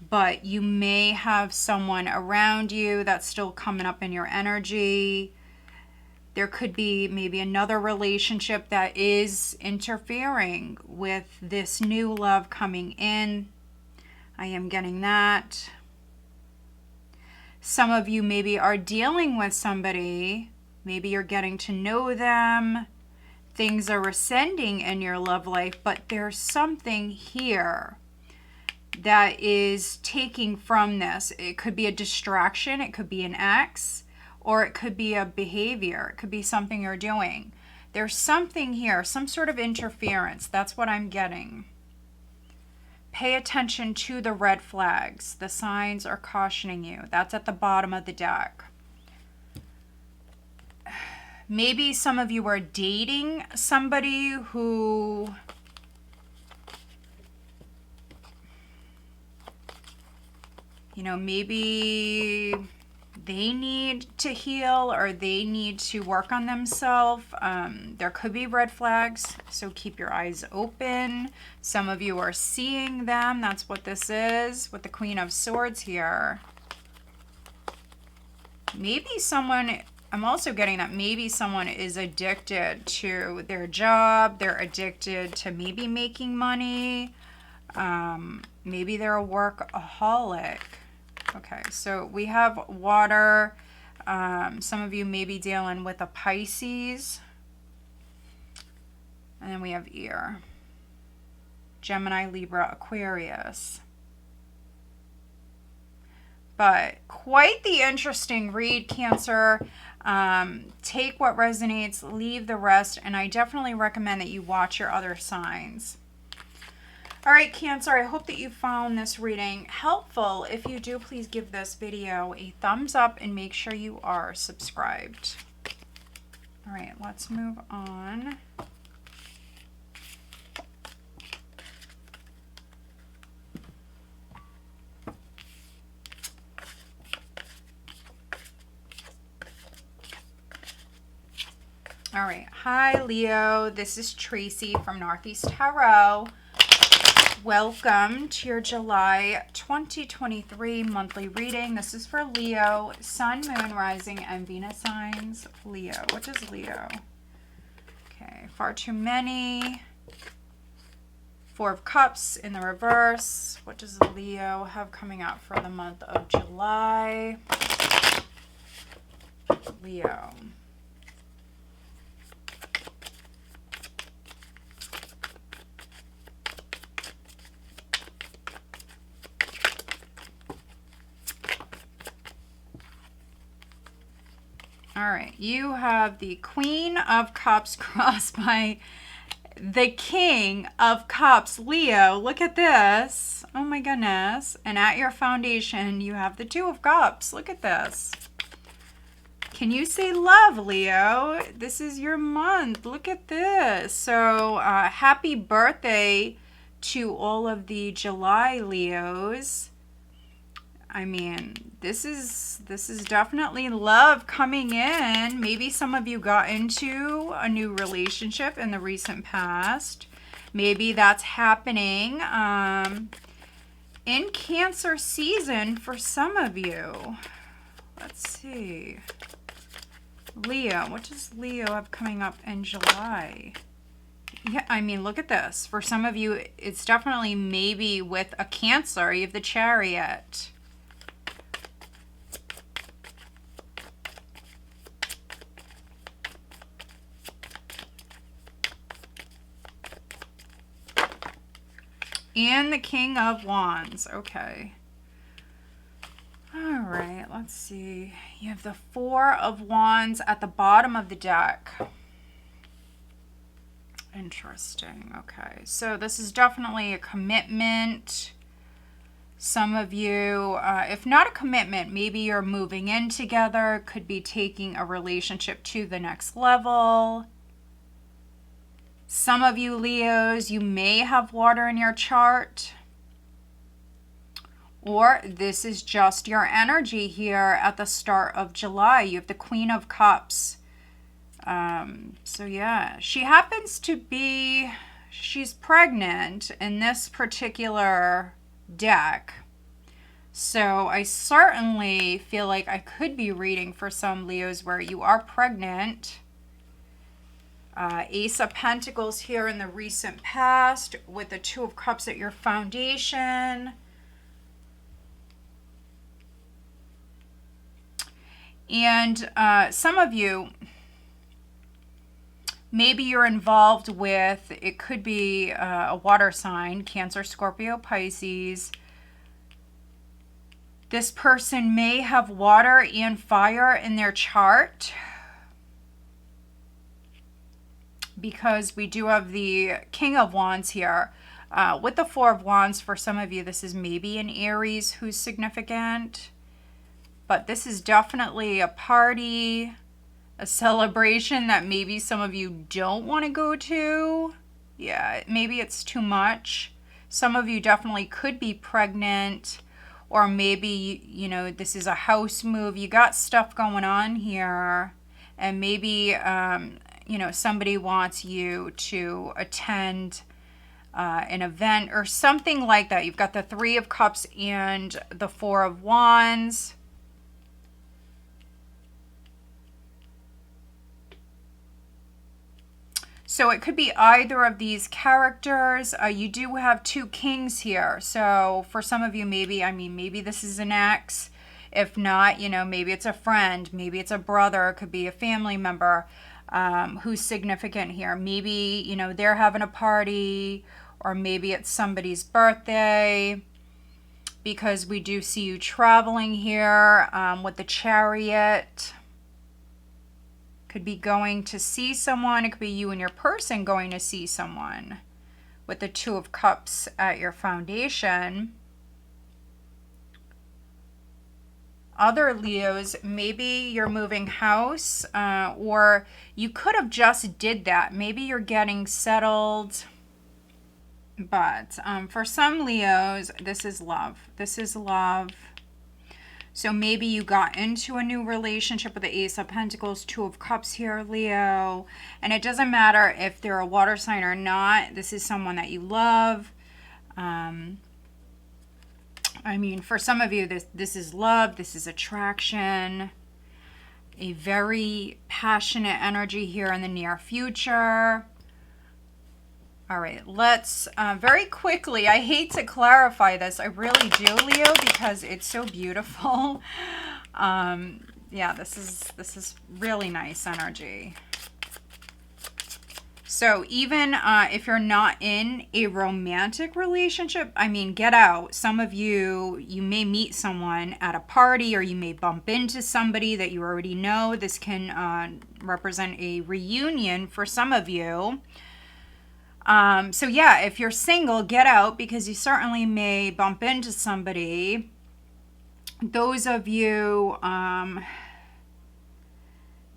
but you may have someone around you that's still coming up in your energy. There could be maybe another relationship that is interfering with this new love coming in. I am getting that. Some of you maybe are dealing with somebody. Maybe you're getting to know them. Things are ascending in your love life, but there's something here that is taking from this. It could be a distraction. It could be an ex, or it could be a behavior. It could be something you're doing. There's something here, some sort of interference. That's what I'm getting. Pay attention to the red flags. The signs are cautioning you. That's at the bottom of the deck. Maybe some of you are dating somebody who maybe they need to heal or they need to work on themselves. There could be red flags, so keep your eyes open. Some of you are seeing them. That's what this is with the Queen of Swords here. Maybe someone, I'm also getting that maybe someone is addicted to their job. They're addicted to maybe making money. Maybe they're a workaholic. Okay, so we have water. Some of you may be dealing with a Pisces. And then we have air. Gemini, Libra, Aquarius. But quite the interesting read, Cancer. Take what resonates, leave the rest, and I definitely recommend that you watch your other signs. All right, Cancer, I hope that you found this reading helpful. If you do, please give this video a thumbs up and make sure you are subscribed. All right, let's move on. All right, hi Leo, this is Tracy from Northeast Tarot. Welcome to your July 2023 monthly reading. This is for Leo, Sun, Moon, Rising, and Venus signs. Leo, what is Leo? Okay, far too many. Four of Cups in the reverse. What does Leo have coming out for the month of July? Leo. All right, you have the Queen of Cups crossed by the King of Cups, Leo. Look at this. Oh my goodness. And at your foundation, you have the Two of Cups. Look at this. Can you say love, Leo? This is your month. Look at this. So happy birthday to all of the July Leos. I mean, this is definitely love coming in. Maybe some of you got into a new relationship in the recent past. Maybe that's happening in Cancer season for some of you. Let's see. Leo, what does Leo have coming up in July? Yeah, I mean, look at this. For some of you, it's definitely maybe with a Cancer. You have the Chariot. And the King of Wands. Okay. All right, let's see. You have the Four of Wands at the bottom of the deck. Interesting. Okay, so this is definitely a commitment. Some of you, if not a commitment, maybe you're moving in together. Could be taking a relationship to the next level. Some of you Leos, you may have water in your chart. Or this is just your energy here at the start of July. You have the Queen of Cups. So yeah, she happens to be, she's pregnant in this particular deck. So I certainly feel like I could be reading for some Leos where you are pregnant. Ace of Pentacles here in the recent past with the Two of Cups at your foundation. And some of you, maybe you're involved with, it could be a water sign, Cancer, Scorpio, Pisces. This person may have water and fire in their chart, because we do have the King of Wands here. With the Four of Wands, for some of you, this is maybe an Aries who's significant. But this is definitely a party, a celebration that maybe some of you don't want to go to. Yeah, maybe it's too much. Some of you definitely could be pregnant, or maybe, you know, this is a house move. You got stuff going on here, and maybe, you know, somebody wants you to attend an event or something like that. You've got the Three of Cups and the Four of Wands. So it could be either of these characters. You do have two kings here. So for some of you, maybe, I mean, maybe this is an ex. If not, you know, maybe it's a friend. Maybe it's a brother. It could be a family member who's significant here. Maybe, you know, they're having a party, or maybe it's somebody's birthday, because we do see you traveling here with the Chariot. Could be going to see someone. It could be you and your person going to see someone with the Two of Cups at your foundation. Other Leos, maybe you're moving house, or you could have just did that. Maybe you're getting settled. But for some Leos, this is love. This is love. So maybe you got into a new relationship with the Ace of Pentacles, Two of Cups here, Leo. And it doesn't matter if they're a water sign or not. This is someone that you love. I mean, for some of you, this is love. This is attraction. A very passionate energy here in the near future. All right, let's very quickly, I hate to clarify this, I really do, Leo, because it's so beautiful. Yeah, this is really nice energy. So even if you're not in a romantic relationship, I mean, get out. Some of you, you may meet someone at a party, or you may bump into somebody that you already know. This can represent a reunion for some of you. So yeah, if you're single, get out, because you certainly may bump into somebody. Those of you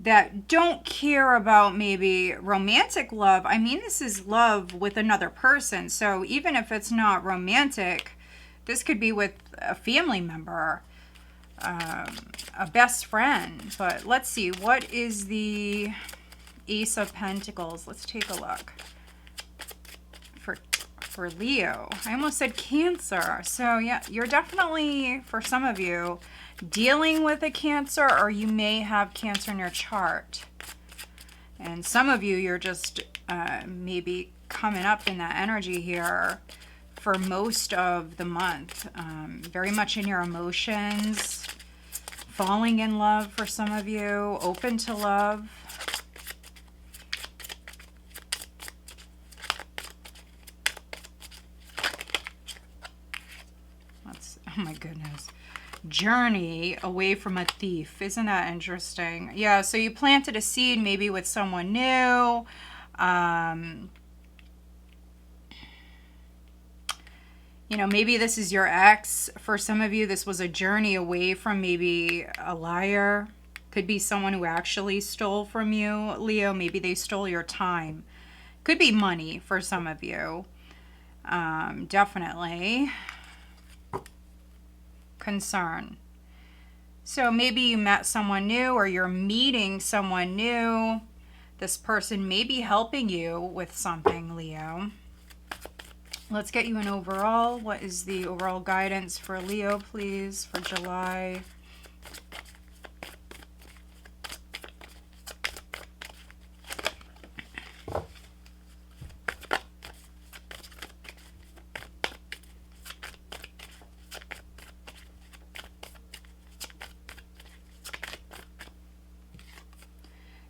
that don't care about maybe romantic love, I mean, this is love with another person. So even if it's not romantic, this could be with a family member, a best friend. But let's see, what is the Ace of Pentacles? Let's take a look. For Leo, I almost said Cancer. So yeah, you're definitely, for some of you, dealing with a Cancer, or you may have Cancer in your chart. And some of you, you're just maybe coming up in that energy here for most of the month. Very much in your emotions, falling in love for some of you, open to love. Oh my goodness. Journey away from a thief. Isn't that interesting? Yeah, so you planted a seed maybe with someone new. You know, maybe this is your ex. For some of you, this was a journey away from maybe a liar. Could be someone who actually stole from you, Leo. Maybe they stole your time. Could be money for some of you. Definitely. Concern. So maybe you met someone new, or you're meeting someone new. This person may be helping you with something, Leo. Let's get you an overall. What is the overall guidance for Leo, please, for July?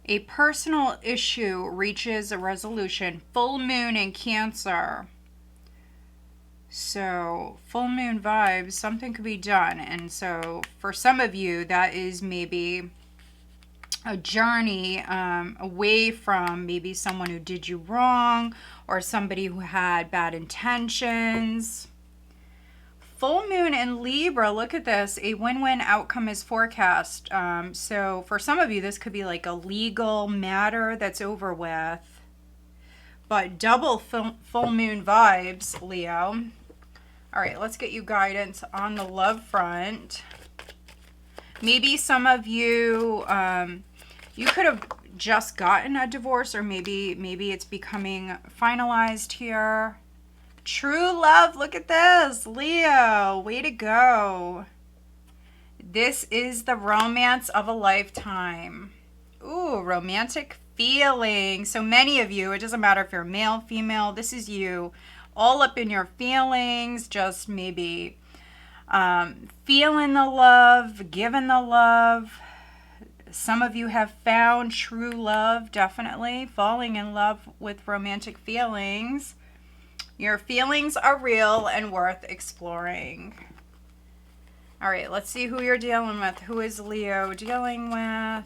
A personal issue reaches a resolution. Full moon in Cancer. So full moon vibes, something could be done. And so for some of you, that is maybe a journey away from maybe someone who did you wrong or somebody who had bad intentions. Full moon in Libra, look at this. A win-win outcome is forecast. So for some of you, this could be like a legal matter that's over with. But double full moon vibes, Leo. All right, let's get you guidance on the love front. Maybe some of you, you could have just gotten a divorce, or maybe it's becoming finalized here. True love, look at this, Leo, way to go. This is the romance of a lifetime. Ooh, romantic feeling. So many of you, it doesn't matter if you're male, female, this is you, all up in your feelings, just maybe feeling the love, giving the love. Some of you have found true love, definitely falling in love with romantic feelings. Your feelings are real and worth exploring. All right, let's see who you're dealing with. Who is Leo dealing with?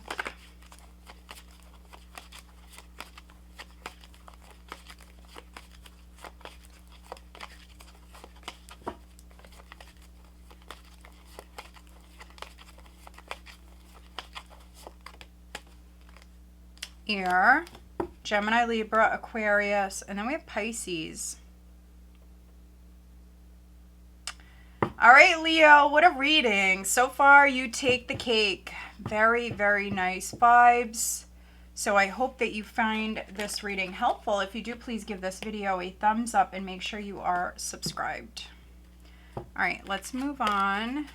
Air, Gemini, Libra, Aquarius, and then we have Pisces. All right, Leo, what a reading. So far, you take the cake. Very, very nice vibes. So I hope that you find this reading helpful. If you do, please give this video a thumbs up and make sure you are subscribed. All right, let's move on.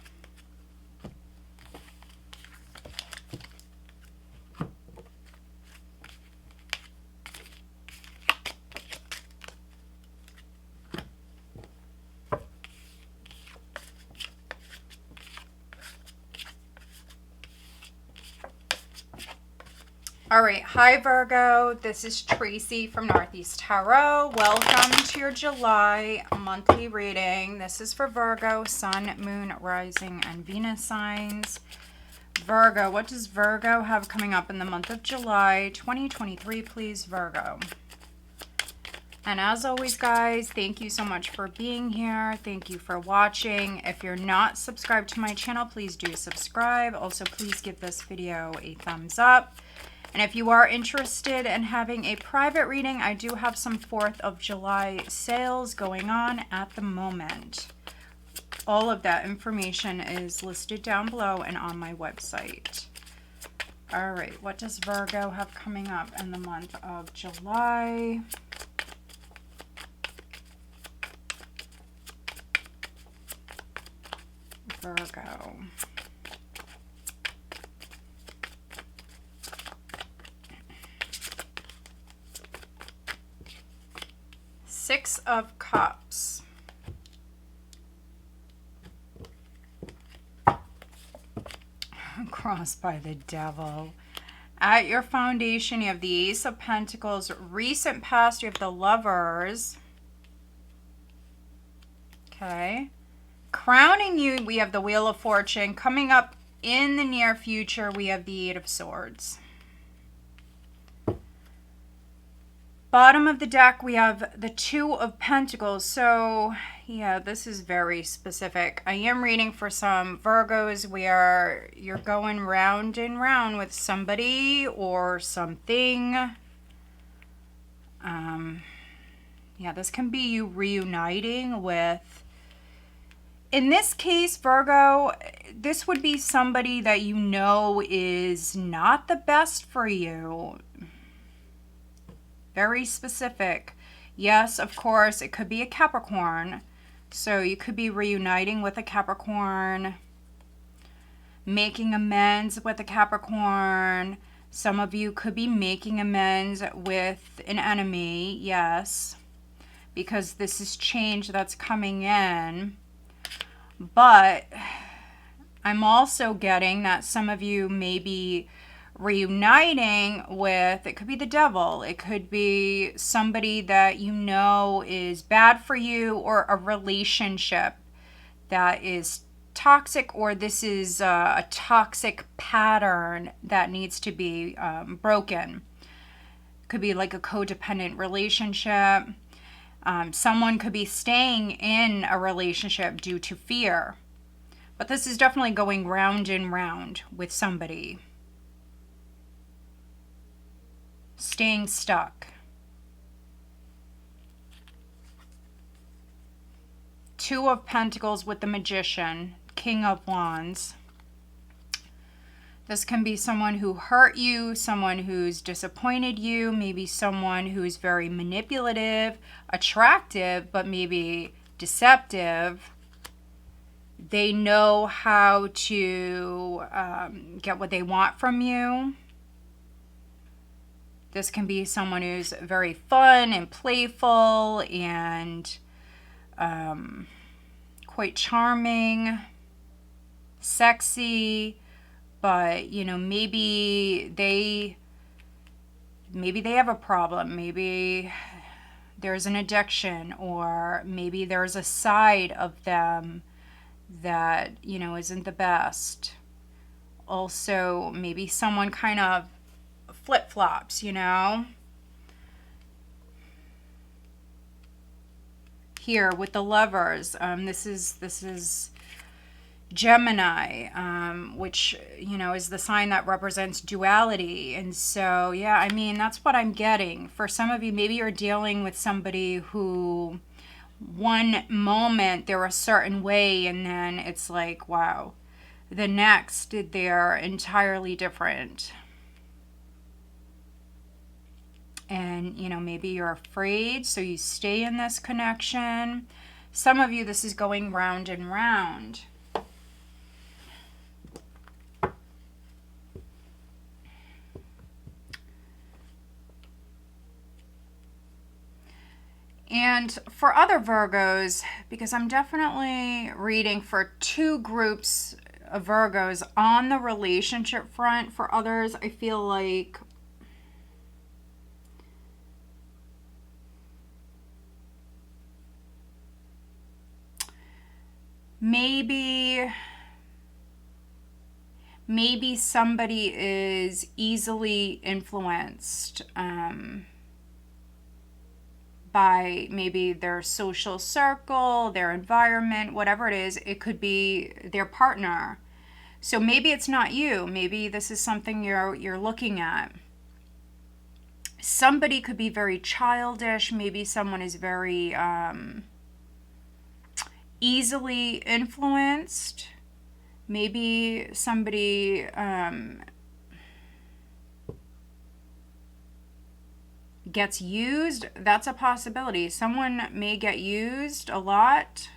All right, hi Virgo, this is Tracy from Northeast Tarot. Welcome to your July monthly reading. This is for Virgo, Sun, Moon, Rising, and Venus signs. Virgo, what does Virgo have coming up in the month of July 2023, please, Virgo? And as always, guys, thank you so much for being here. Thank you for watching. If you're not subscribed to my channel, please do subscribe. Also, please give this video a thumbs up. And if you are interested in having a private reading, I do have some 4th of July sales going on at the moment. All of that information is listed down below and on my website. All right, what does Virgo have coming up in the month of July? Virgo. Six of Cups. Crossed by the Devil. At your foundation, you have the Ace of Pentacles. Recent past, you have the Lovers. Okay. Crowning you, we have the Wheel of Fortune. Coming up in the near future, we have the Eight of Swords. Bottom of the deck, we have the Two of Pentacles. So, yeah, this is very specific. I am reading for some Virgos where you're going round and round with somebody or something. Yeah, this can be you reuniting with... In this case, Virgo, this would be somebody that you know is not the best for you. Very specific. Yes, of course, it could be a Capricorn. So you could be reuniting with a Capricorn, making amends with a Capricorn. Some of you could be making amends with an enemy, yes, because this is change that's coming in. But I'm also getting that some of you may be reuniting with, it could be the devil, it could be somebody that you know is bad for you, or a relationship that is toxic, or this is a toxic pattern that needs to be broken. Could be like a codependent relationship. Someone could be staying in a relationship due to fear. But this is definitely going round and round with somebody. Staying stuck. Two of Pentacles with the Magician, King of Wands. This can be someone who hurt you, someone who's disappointed you, maybe someone who's very manipulative, attractive, but maybe deceptive. They know how to get what they want from you. This can be someone who's very fun and playful and quite charming, sexy, but you know, maybe they have a problem. Maybe there's an addiction, or maybe there's a side of them that, you know, isn't the best. Also, maybe someone kind of flip-flops, you know. Here with the Lovers, this is Gemini, which, you know, is the sign that represents duality. And so, yeah, I mean, that's what I'm getting. For some of you, maybe you're dealing with somebody who one moment they're a certain way, and then it's like, wow, the next they're entirely different. And, you know, maybe you're afraid, so you stay in this connection. Some of you, this is going round and round. And for other Virgos, because I'm definitely reading for two groups of Virgos on the relationship front. For others, I feel like maybe somebody is easily influenced by maybe their social circle, their environment, whatever it is. It could be their partner. So maybe it's not you. Maybe this is something you're looking at. Somebody could be very childish. Maybe someone is very easily influenced. Maybe somebody gets used. That's a possibility. Someone may get used a lot.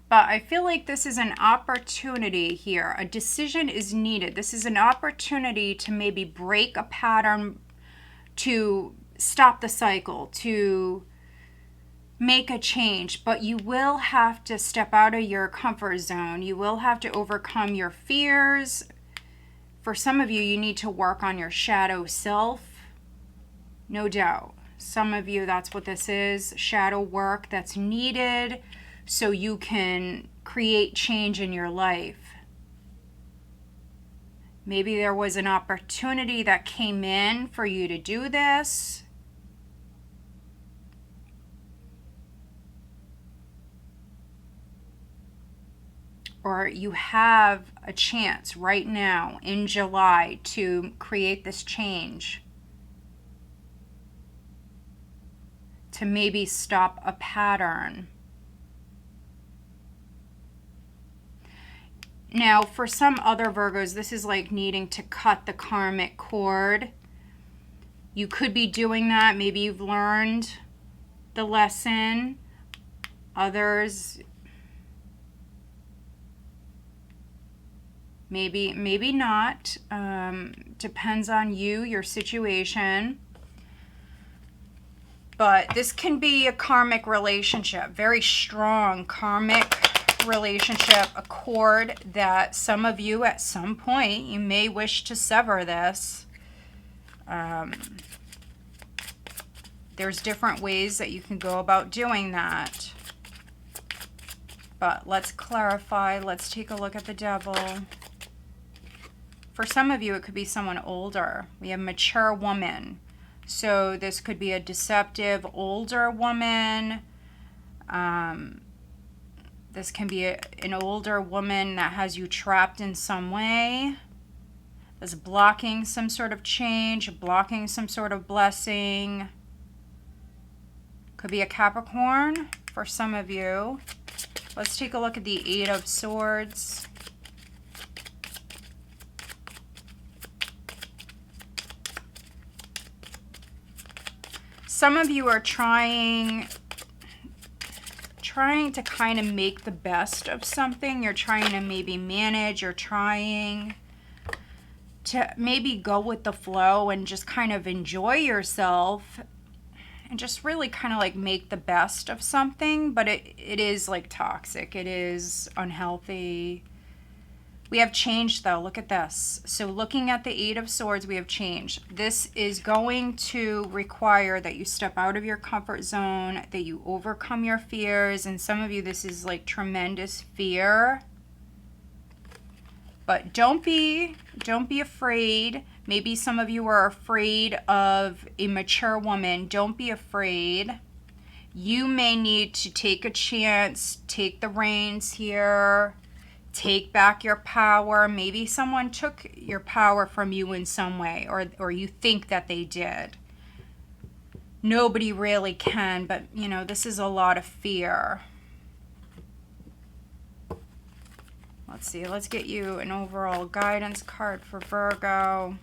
But I feel like this is an opportunity here. A decision is needed. This is an opportunity to maybe break a pattern, to stop the cycle, to make a change. But you will have to step out of your comfort zone. You will have to overcome your fears. For some of you, you need to work on your shadow self. No doubt. Some of you, that's what this is. Shadow work that's needed so you can create change in your life. Maybe there was an opportunity that came in for you to do this. Or you have a chance right now in July to create this change. To maybe stop a pattern. Now, for some other Virgos, this is like needing to cut the karmic cord. You could be doing that. Maybe you've learned the lesson. Others, maybe not. Depends on you, your situation. But this can be a karmic relationship, very strong karmic relationship, a cord that some of you at some point, you may wish to sever this. There's different ways that you can go about doing that. But let's clarify. Let's take a look at the devil. For some of you, it could be someone older. We have mature woman. So this could be a deceptive older woman. This can be an older woman that has you trapped in some way. That's blocking some sort of change, blocking some sort of blessing. Could be a Capricorn for some of you. Let's take a look at the Eight of Swords. Some of you are trying to kind of make the best of something. You're trying to maybe manage. You're trying to maybe go with the flow and just kind of enjoy yourself and just really kind of like make the best of something. But it is like toxic. It is unhealthy. We have change though. Look at this. So looking at the Eight of Swords, we have change. This is going to require that you step out of your comfort zone, that you overcome your fears. And some of you, this is like tremendous fear. But don't be afraid. Maybe some of you are afraid of a mature woman. Don't be afraid. You may need to take a chance, take the reins here. Take back your power. Maybe someone took your power from you in some way, or you think that they did. Nobody really can, but you know, this is a lot of fear. Let's see, let's get you an overall guidance card for Virgo.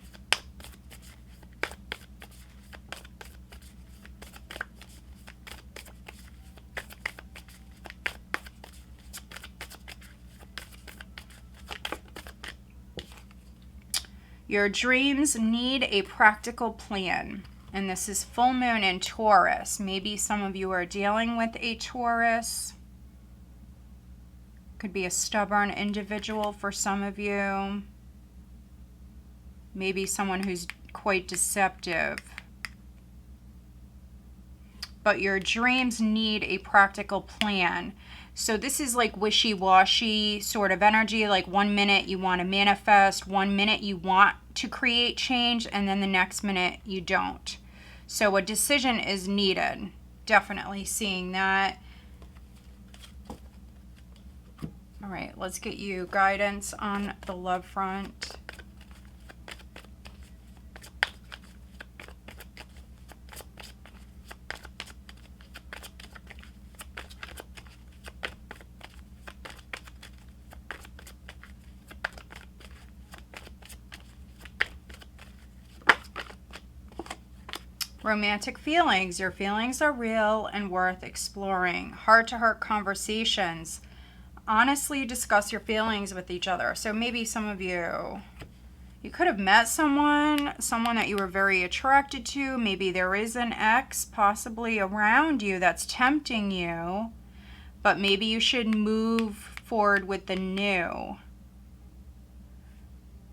Your dreams need a practical plan. And this is full moon in Taurus. Maybe some of you are dealing with a Taurus. Could be a stubborn individual for some of you. Maybe someone who's quite deceptive. But your dreams need a practical plan. So this is like wishy-washy sort of energy. Like 1 minute you want to manifest, 1 minute you want to create change, and then the next minute you don't. So a decision is needed. Definitely seeing that. All right, let's get you guidance on the love front. Romantic feelings. Your feelings are real and worth exploring. Heart-to-heart conversations. Honestly discuss your feelings with each other. So maybe some of you could have met someone that you were very attracted to. Maybe there is an ex possibly around you that's tempting you, but maybe you should move forward with the new.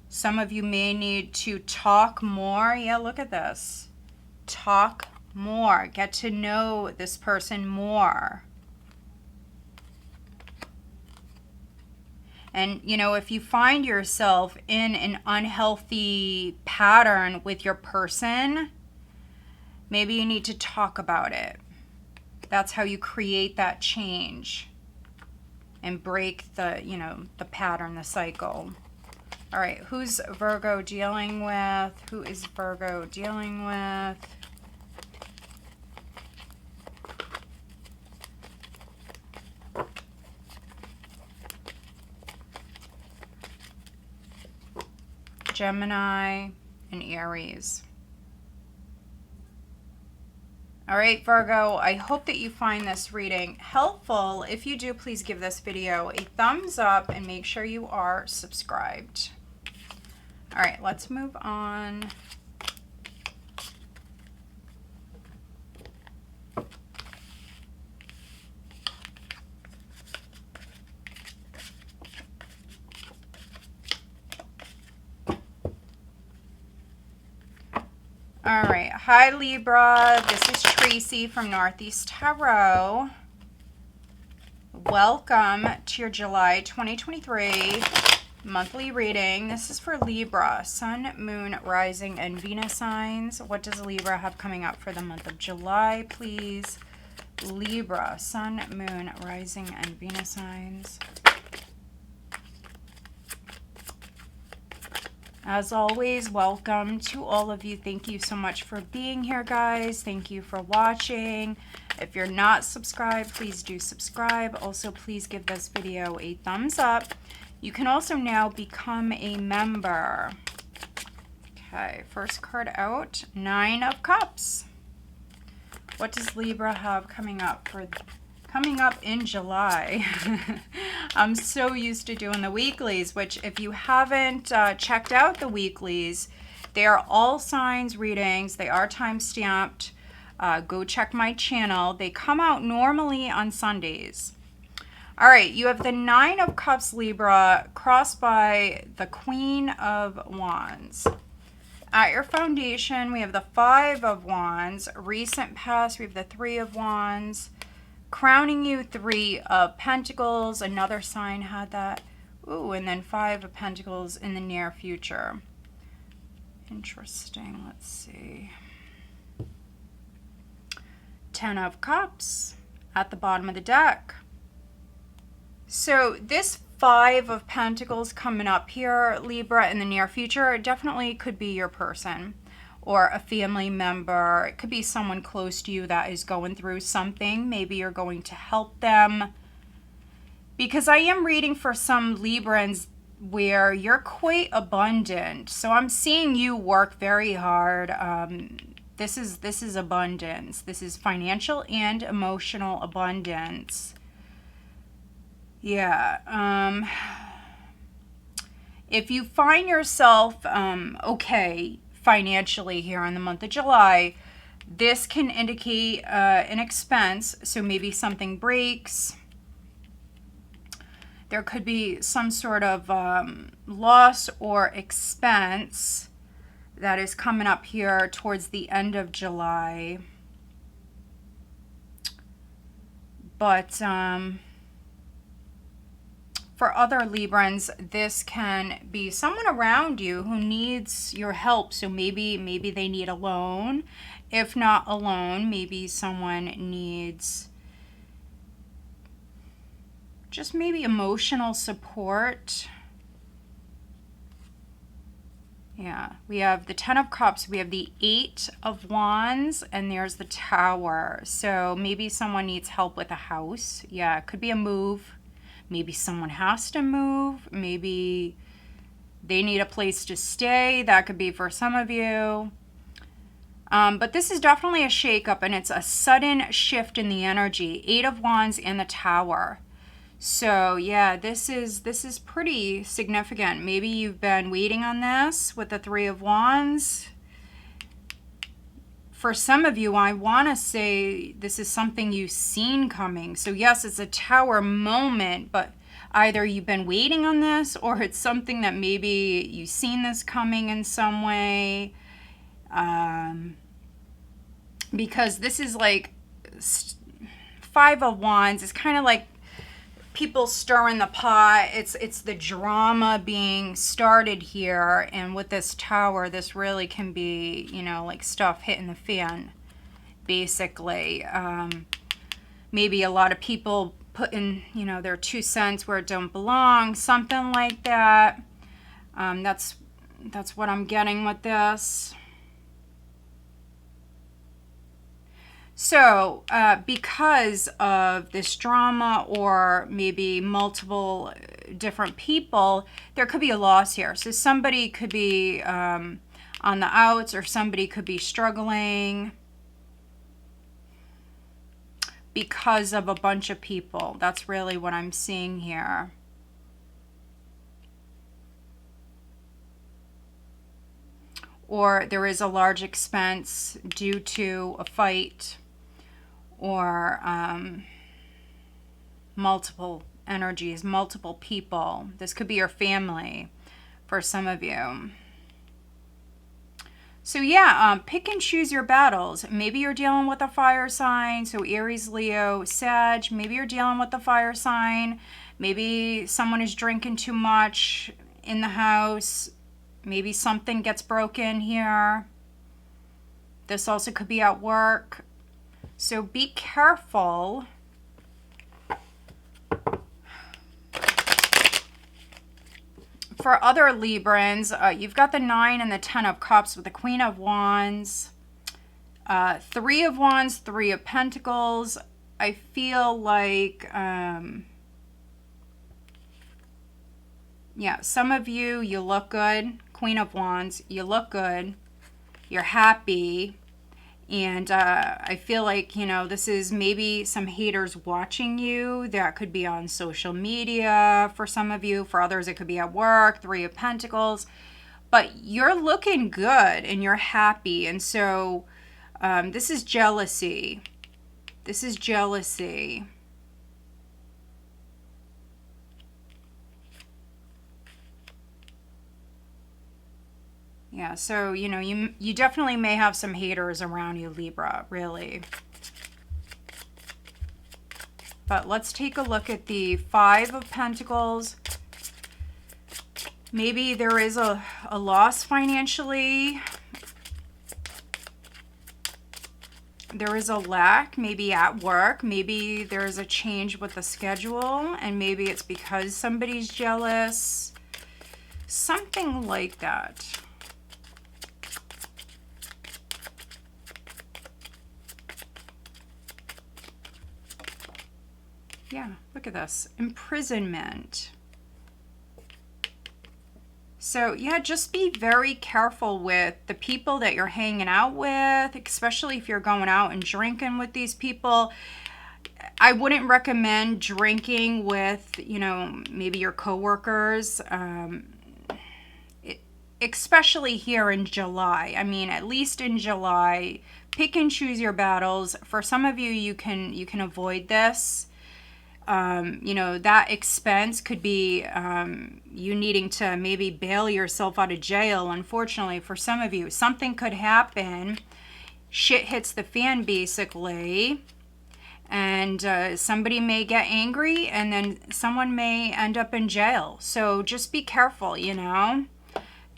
Some of you may need to talk more. Yeah, look at this. Talk more. Get to know this person more. And, you know, if you find yourself in an unhealthy pattern with your person, maybe you need to talk about it. That's how you create that change and break the, you know, the pattern, the cycle. All right, who's Virgo dealing with? Who is Virgo dealing with? Gemini and Aries. All right, Virgo, I hope that you find this reading helpful. If you do, please give this video a thumbs up and make sure you are subscribed. All right, let's move on. All right. Hi, Libra. This is Tracy from Northeast Tarot. Welcome to your July 2023 monthly reading. This is for Libra, Sun, Moon, Rising, and Venus signs. What does Libra have coming up for the month of July, please? Libra, Sun, Moon, Rising, and Venus signs. As always, welcome to all of you. Thank you so much for being here, guys. Thank you for watching. If you're not subscribed, please do subscribe. Also, please give this video a thumbs up. You can also now become a member. Okay, first card out, Nine of Cups. What does Libra have coming up in July? I'm so used to doing the weeklies, which if you haven't checked out the weeklies, they are all signs readings. They are time stamped. Go check my channel. They come out normally on Sundays. All right, you have the Nine of Cups, Libra, crossed by the Queen of Wands. At your foundation, we have the Five of Wands. Recent past, we have the Three of Wands. Crowning you, Three of Pentacles. Another sign had that. Ooh, and then Five of Pentacles in the near future. Interesting. Let's see. Ten of Cups at the bottom of the deck. So this Five of Pentacles coming up here, Libra, in the near future, it definitely could be your person or a family member. It could be someone close to you that is going through something. Maybe you're going to help them. Because I am reading for some Librans where you're quite abundant. So I'm seeing you work very hard. This is abundance. This is financial and emotional abundance. Yeah. If you find yourself okay financially here in the month of July, this can indicate an expense. So maybe something breaks. There could be some sort of loss or expense that is coming up here towards the end of July. But for other Librans, this can be someone around you who needs your help. So maybe they need a loan. If not a loan, maybe someone needs just maybe emotional support. Yeah, we have the Ten of Cups, we have the Eight of Wands, and there's the Tower. So maybe someone needs help with a house. Yeah, it could be a move. Maybe someone has to move. Maybe they need a place to stay. That could be for some of you. But this is definitely a shakeup, and it's a sudden shift in the energy. Eight of Wands and the Tower. So yeah, this is pretty significant. Maybe you've been waiting on this with the Three of Wands. For some of you, I want to say this is something you've seen coming. So yes, it's a Tower moment, but either you've been waiting on this or it's something that maybe you've seen this coming in some way. Because this is like Five of Wands. It's kind of like people stirring the pot. It's the drama being started here, and with this Tower, this really can be, you know, like stuff hitting the fan, basically. Maybe a lot of people putting, you know, their 2 cents where it don't belong, something like that. That's what I'm getting with this. So because of this drama or maybe multiple different people, there could be a loss here. So somebody could be on the outs, or somebody could be struggling because of a bunch of people. That's really what I'm seeing here. Or there is a large expense due to a fight, or multiple energies, multiple people. This could be your family for some of you. So yeah, pick and choose your battles. Maybe you're dealing with a fire sign, so Aries, Leo, Sag. Maybe you're dealing with a fire sign. Maybe someone is drinking too much in the house. Maybe something gets broken here. This also could be at work. So be careful. For other Librans, you've got the 9 and the 10 of Cups with the Queen of Wands. 3 of Wands, 3 of Pentacles. I feel like, yeah, some of you, you look good. Queen of Wands, you look good. You're happy. And I feel like, you know, this is maybe some haters watching you. That could be on social media for some of you. For others, it could be at work, 3 of Pentacles. But you're looking good and you're happy. And so this is jealousy. This is jealousy. Yeah, so, you know, you definitely may have some haters around you, Libra, really. But let's take a look at the 5 of Pentacles. Maybe there is a loss financially. There is a lack, maybe at work. Maybe there's a change with the schedule, and maybe it's because somebody's jealous. Something like that. Yeah, look at this. Imprisonment. So, yeah, just be very careful with the people that you're hanging out with, especially if you're going out and drinking with these people. I wouldn't recommend drinking with, you know, maybe your coworkers, especially here in July. I mean, at least in July, pick and choose your battles. For some of you, you can avoid this. You know, that expense could be you needing to maybe bail yourself out of jail. Unfortunately, for some of you, something could happen. Shit hits the fan, basically. And somebody may get angry, and then someone may end up in jail. So just be careful, you know.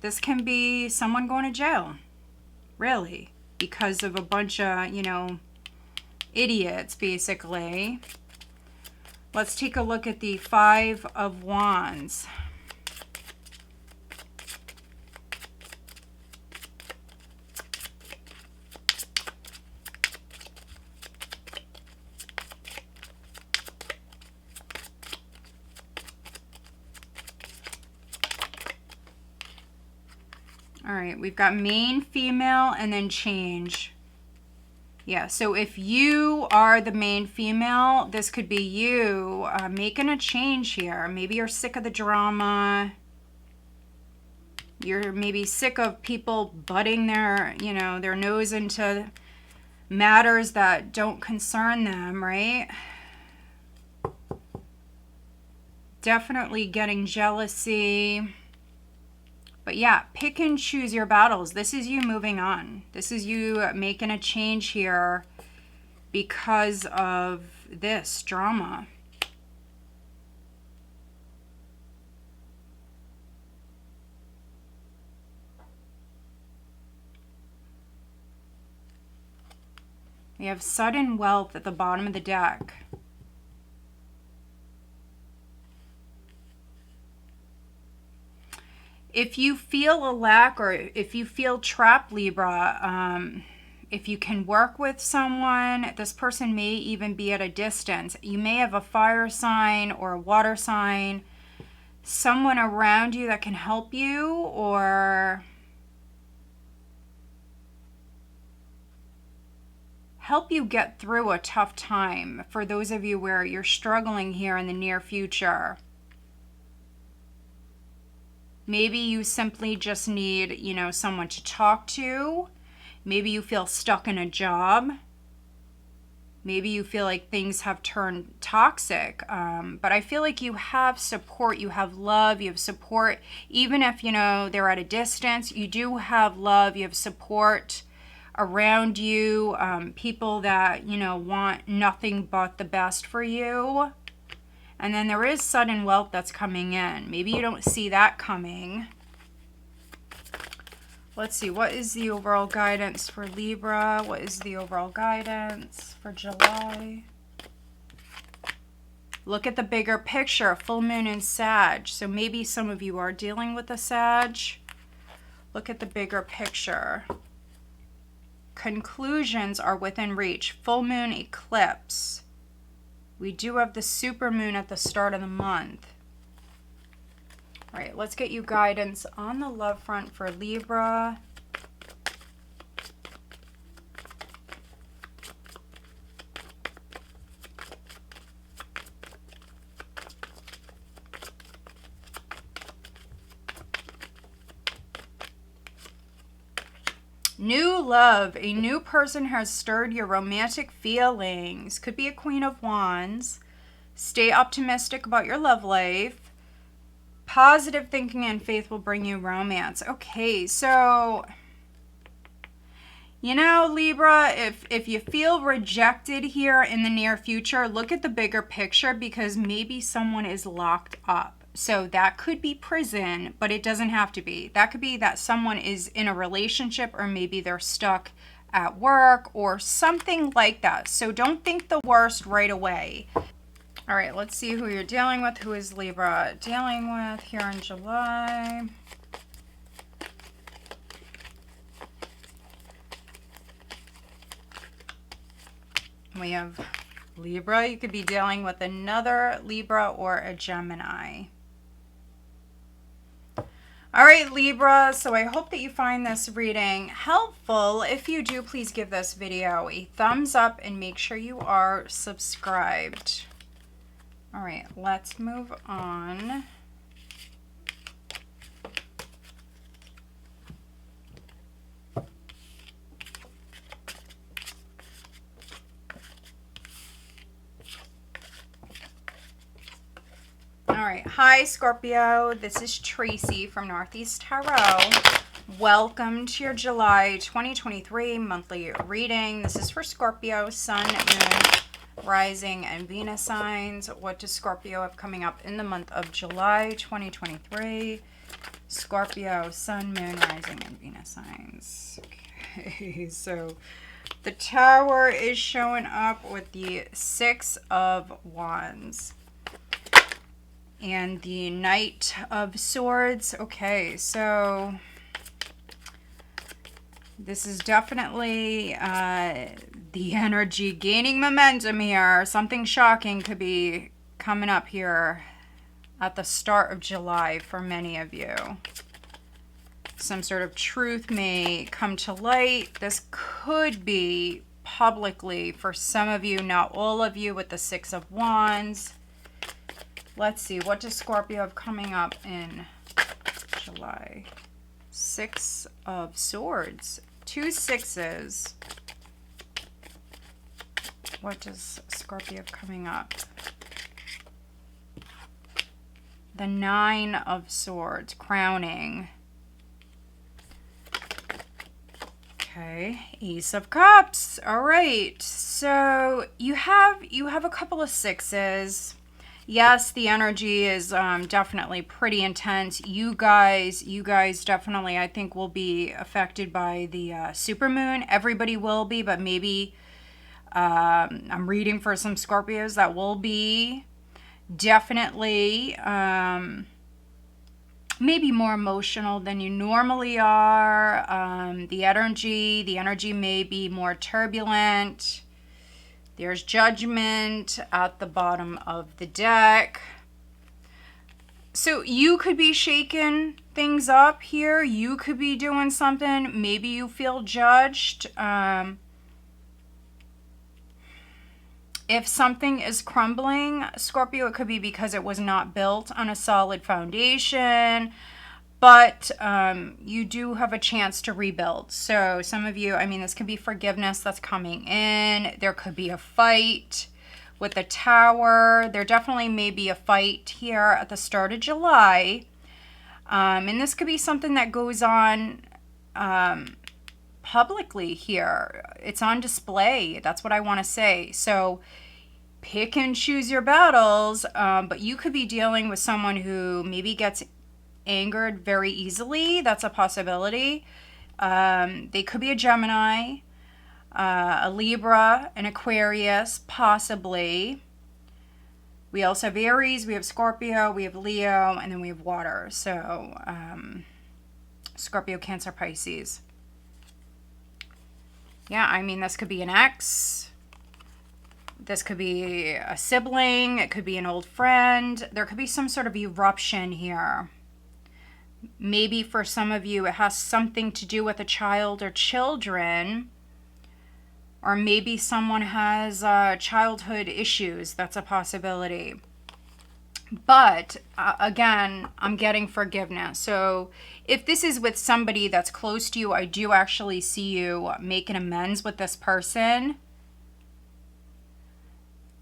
This can be someone going to jail, really, because of a bunch of, you know, idiots, basically. Let's take a look at the 5 of Wands. All right, we've got main, female, and then change. Yeah, so if you are the main female, this could be you making a change here. Maybe you're sick of the drama. You're maybe sick of people butting their, you know, their nose into matters that don't concern them, right? Definitely getting jealousy. But yeah, pick and choose your battles. This is you moving on. This is you making a change here because of this drama. We have sudden wealth at the bottom of the deck. If you feel a lack, or if you feel trapped, Libra, if you can work with someone, this person may even be at a distance. You may have a fire sign or a water sign, someone around you that can help you, or help you get through a tough time. For those of you where you're struggling here in the near future. Maybe you simply just need, you know, someone to talk to. Maybe you feel stuck in a job. Maybe you feel like things have turned toxic, but I feel like you have support, you have love, you have support. Even if, you know, they're at a distance, you do have love, you have support around you, people that, you know, want nothing but the best for you. And then there is sudden wealth that's coming in. Maybe you don't see that coming. Let's see, what is the overall guidance for Libra? What is the overall guidance for July? Look at the bigger picture, full moon in Sag. So maybe some of you are dealing with a Sag. Look at the bigger picture. Conclusions are within reach. Full moon eclipse. We do have the super moon at the start of the month. All right, let's get you guidance on the love front for Libra. New love. A new person has stirred your romantic feelings. Could be a Queen of Wands. Stay optimistic about your love life. Positive thinking and faith will bring you romance. Okay, so, you know, Libra, if you feel rejected here in the near future, look at the bigger picture, because maybe someone is locked up. So that could be prison, but it doesn't have to be. That could be that someone is in a relationship, or maybe they're stuck at work or something like that. So don't think the worst right away. All right, let's see who you're dealing with. Who is Libra dealing with here in July? We have Libra. You could be dealing with another Libra or a Gemini. All right, Libra, so I hope that you find this reading helpful. If you do, please give this video a thumbs up and make sure you are subscribed. All right, let's move on. All right, hi Scorpio, this is Tracy from Northeast Tarot. Welcome to your July 2023 monthly reading. This is for Scorpio, Sun, Moon, Rising, and Venus signs. What does Scorpio have coming up in the month of July 2023? Scorpio, Sun, Moon, Rising, and Venus signs. Okay, so the Tower is showing up with the Six of Wands and the Knight of Swords. Okay, so this is definitely the energy gaining momentum here. Something shocking could be coming up here at the start of July for many of you. Some sort of truth may come to light. This could be publicly for some of you, not all of you, with the Six of Wands. Let's see, what does Scorpio have coming up in July? Six of Swords. 2 sixes. What does Scorpio have coming up? The Nine of Swords, crowning. Okay, Ace of Cups. All right, so you have a couple of sixes. Yes, the energy is definitely pretty intense. You guys definitely, I think, will be affected by the supermoon. Everybody will be, but maybe I'm reading for some Scorpios that will be definitely maybe more emotional than you normally are. The energy may be more turbulent. There's Judgment at the bottom of the deck. So you could be shaking things up here. You could be doing something. Maybe you feel judged. If something is crumbling, Scorpio, it could be because it was not built on a solid foundation. But you do have a chance to rebuild. So some of you, I mean, this could be forgiveness that's coming in. There could be a fight with the Tower. There definitely may be a fight here at the start of July. And this could be something that goes on publicly here. It's on display. That's what I want to say. So pick and choose your battles. But you could be dealing with someone who maybe gets angered very easily. That's a possibility. They could be a Gemini, a Libra, an Aquarius, possibly. We also have Aries, we have Scorpio, we have Leo, and then we have water. So Scorpio, Cancer, Pisces. Yeah, I mean, this could be an ex. This could be a sibling. It could be an old friend. There could be some sort of eruption here. Maybe for some of you, it has something to do with a child or children. Or maybe someone has childhood issues. That's a possibility. But again, I'm getting forgiveness. So if this is with somebody that's close to you, I do actually see you making amends with this person.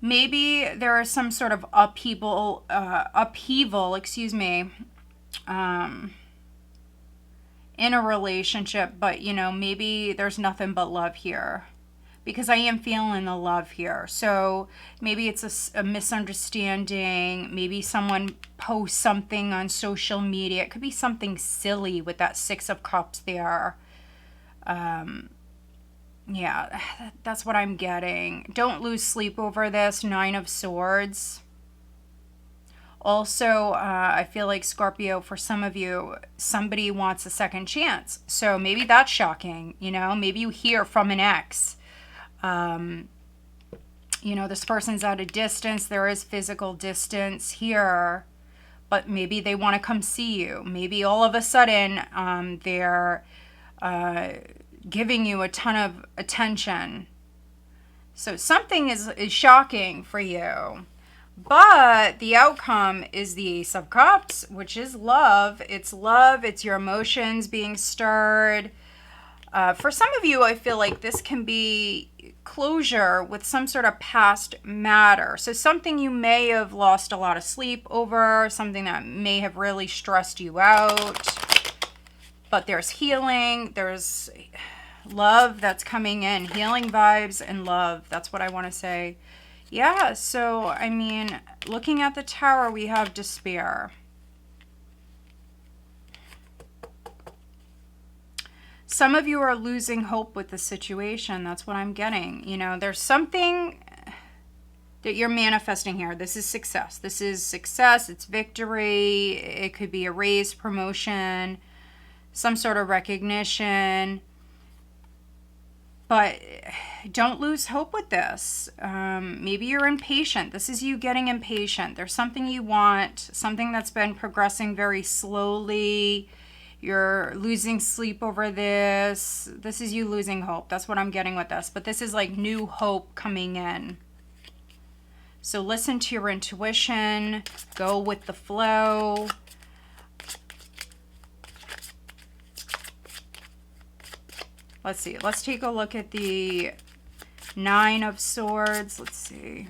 Maybe there is some sort of upheaval, in a relationship, but you know, maybe there's nothing but love here, because I am feeling the love here. So maybe it's a misunderstanding. Maybe someone posts something on social media. It could be something silly with that Six of Cups there. Yeah, that's what I'm getting. Don't lose sleep over this. Nine of Swords. Also, I feel like Scorpio, for some of you, somebody wants a second chance. So maybe that's shocking. You know, maybe you hear from an ex. You know, this person's at a distance. There is physical distance here, but maybe they want to come see you. Maybe all of a sudden they're giving you a ton of attention. So something is shocking for you. But the outcome is the Ace of Cups, which is love. It's love. It's your emotions being stirred. For some of you, I feel like this can be closure with some sort of past matter. So something you may have lost a lot of sleep over, something that may have really stressed you out. But there's healing. There's love that's coming in. Healing vibes and love. That's what I want to say. Yeah, so, I mean, looking at the Tower, we have despair. Some of you are losing hope with the situation. That's what I'm getting. You know, there's something that you're manifesting here. This is success. This is success. It's victory. It could be a raise, promotion, some sort of recognition. But don't lose hope with this. Maybe you're impatient. This is you getting impatient. There's something you want, something that's been progressing very slowly. You're losing sleep over this. This is you losing hope. That's what I'm getting with this. But this is like new hope coming in. So listen to your intuition. Go with the flow. Let's see. Let's take a look at the Nine of Swords. Let's see.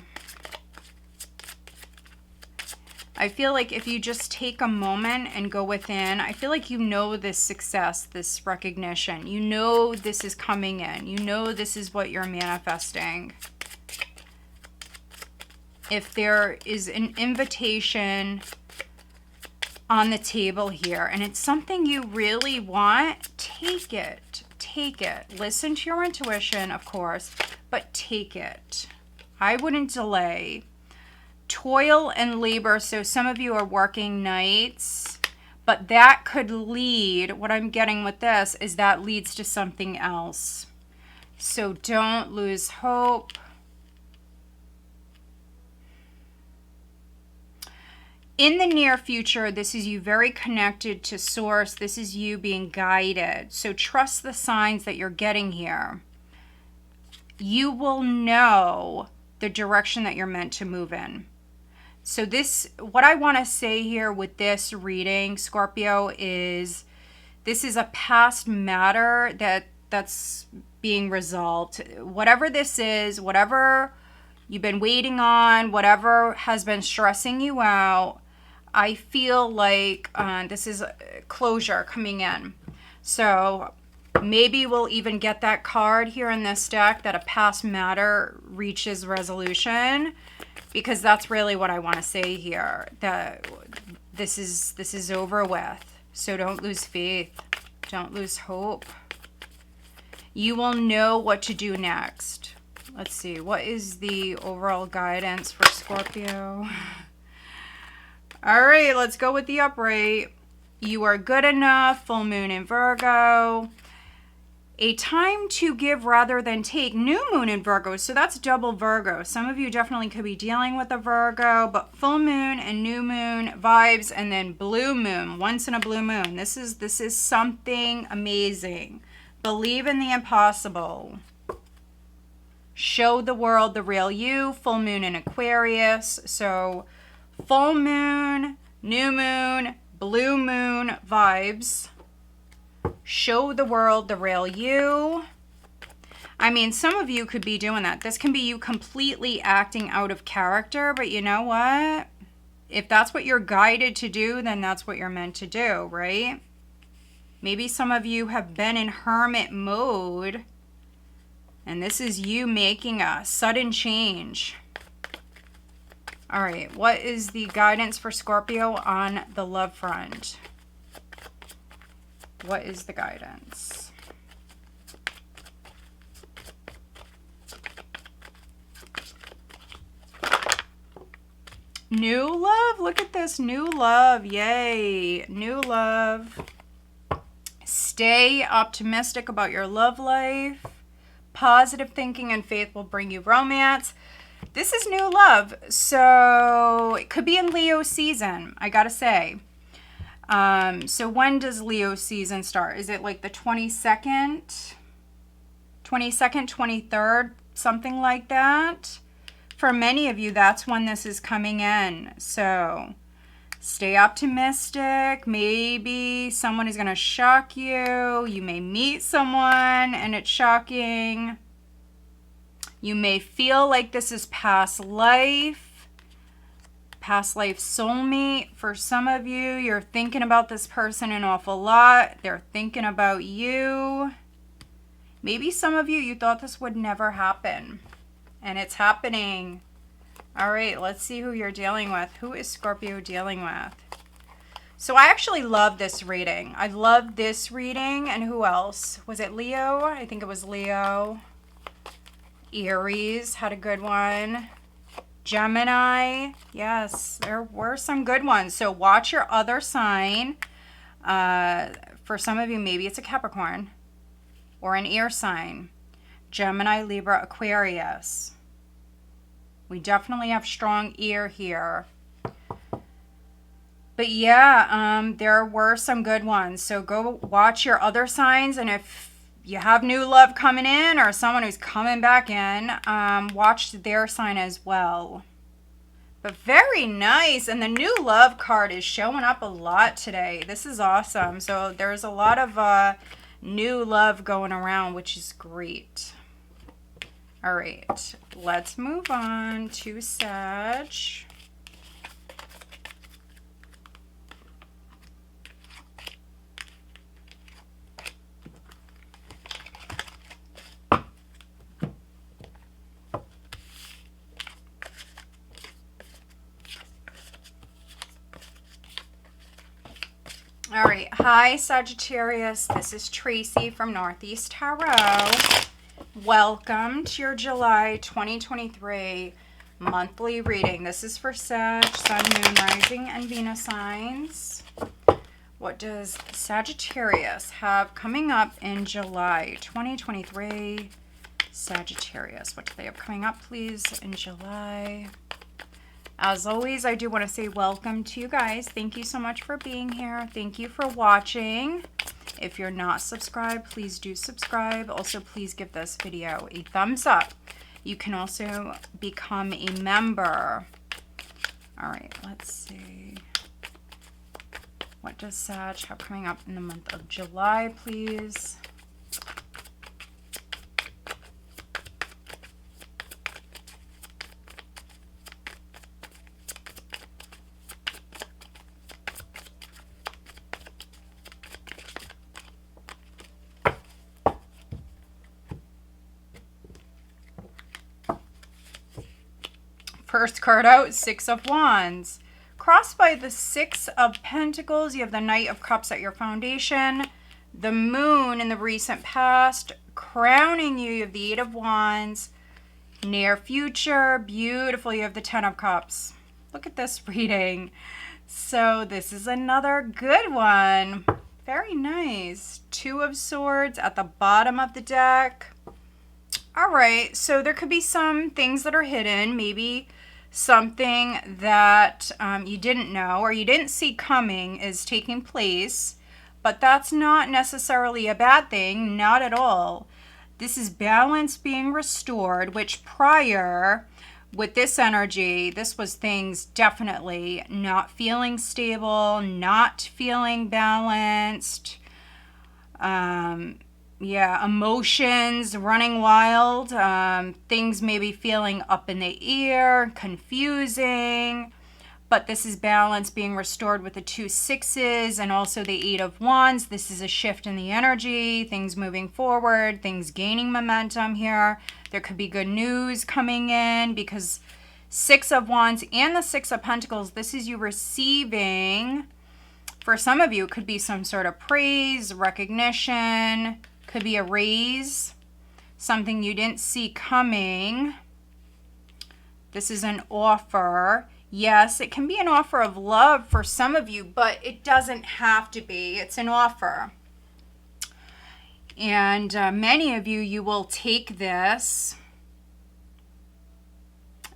I feel like if you just take a moment and go within, I feel like you know this success, this recognition. You know this is coming in. You know this is what you're manifesting. If there is an invitation on the table here and it's something you really want, take it. Take it. Listen to your intuition, of course, but take it. I wouldn't delay. Toil and labor. So some of you are working nights, but that could lead, what I'm getting with this is that leads to something else. So don't lose hope. In the near future, this is you very connected to source. This is you being guided. So trust the signs that you're getting here. You will know the direction that you're meant to move in. So what I want to say here with this reading, Scorpio, is this is a past matter that's being resolved. Whatever this is, whatever you've been waiting on, whatever has been stressing you out, I feel like this is closure coming in. So maybe we'll even get that card here in this deck that a past matter reaches resolution, because that's really what I want to say here, that this is over with. So don't lose faith. Don't lose hope. You will know what to do next. Let's see. What is the overall guidance for Scorpio? All right, let's go with the upright. You are good enough. Full moon in Virgo. A time to give rather than take. New moon in Virgo, so that's double Virgo. Some of you definitely could be dealing with a Virgo, but full moon and new moon vibes, and then blue moon, once in a blue moon. This is something amazing. Believe in the impossible. Show the world the real you. Full moon in Aquarius. So full moon, new moon, blue moon vibes. Show the world the real you. I mean, some of you could be doing that. This can be you completely acting out of character, but you know what? If that's what you're guided to do, then that's what you're meant to do, right? Maybe some of you have been in hermit mode, and this is you making a sudden change. All right, what is the guidance for Scorpio on the love front? What is the guidance? New love. Look at this. New love. Yay. New love. Stay optimistic about your love life. Positive thinking and faith will bring you romance. This is new love. So it could be in Leo season, I gotta say. So when does Leo season start? Is it like the 22nd, 23rd, something like that? For many of you, that's when this is coming in. So stay optimistic. Maybe someone is going to shock you. You may meet someone and it's shocking. You may feel like this is past life soulmate. For some of you, you're thinking about this person an awful lot. They're thinking about you. Maybe some of you thought this would never happen, and it's happening. All right, let's see who you're dealing with. Who is Scorpio dealing with? So I actually love this reading. I love this reading. And who else? Was it Leo? I think it was Leo. Aries had a good one. Gemini, yes, there were some good ones. So watch your other sign. For some of you, maybe it's a Capricorn or an air sign. Gemini, Libra, Aquarius. We definitely have strong air here. But yeah, there were some good ones. So go watch your other signs, and if you have new love coming in or someone who's coming back in, watch their sign as well. But very nice. And the new love card is showing up a lot today. This is awesome. So there's a lot of new love going around, which is great. All right, let's move on to Sag. All right, hi Sagittarius, this is Tracy from Northeast Tarot. Welcome to your July 2023 monthly reading. This is for Sag, Sun, Moon, Rising, and Venus signs. What does Sagittarius have coming up in July 2023? Sagittarius, what do they have coming up, please, in July? As always, I do want to say welcome to you guys. Thank you so much for being here. Thank you for watching. If you're not subscribed, please do subscribe. Also, please give this video a thumbs up. You can also become a member. All right, let's see. What does Sag have coming up in the month of July, please? First card out, Six of Wands. Crossed by the Six of Pentacles, you have the Knight of Cups at your foundation. The Moon in the recent past. Crowning you, you have the Eight of Wands. Near future, beautiful, you have the Ten of Cups. Look at this reading. So this is another good one. Very nice. Two of Swords at the bottom of the deck. All right, so there could be some things that are hidden, maybe something that you didn't know or you didn't see coming is taking place, but that's not necessarily a bad thing, not at all. This is balance being restored, which prior with this energy, this was things definitely not feeling stable, not feeling balanced. Yeah, emotions running wild, things maybe feeling up in the air, confusing, but this is balance being restored with the two sixes and also the Eight of Wands. This is a shift in the energy, things moving forward, things gaining momentum here. There could be good news coming in because Six of Wands and the Six of Pentacles, this is you receiving, for some of you, it could be some sort of praise, recognition, could be a raise, something you didn't see coming. This is an offer. Yes, it can be an offer of love for some of you, but it doesn't have to be. It's an offer. And many of you, you will take this.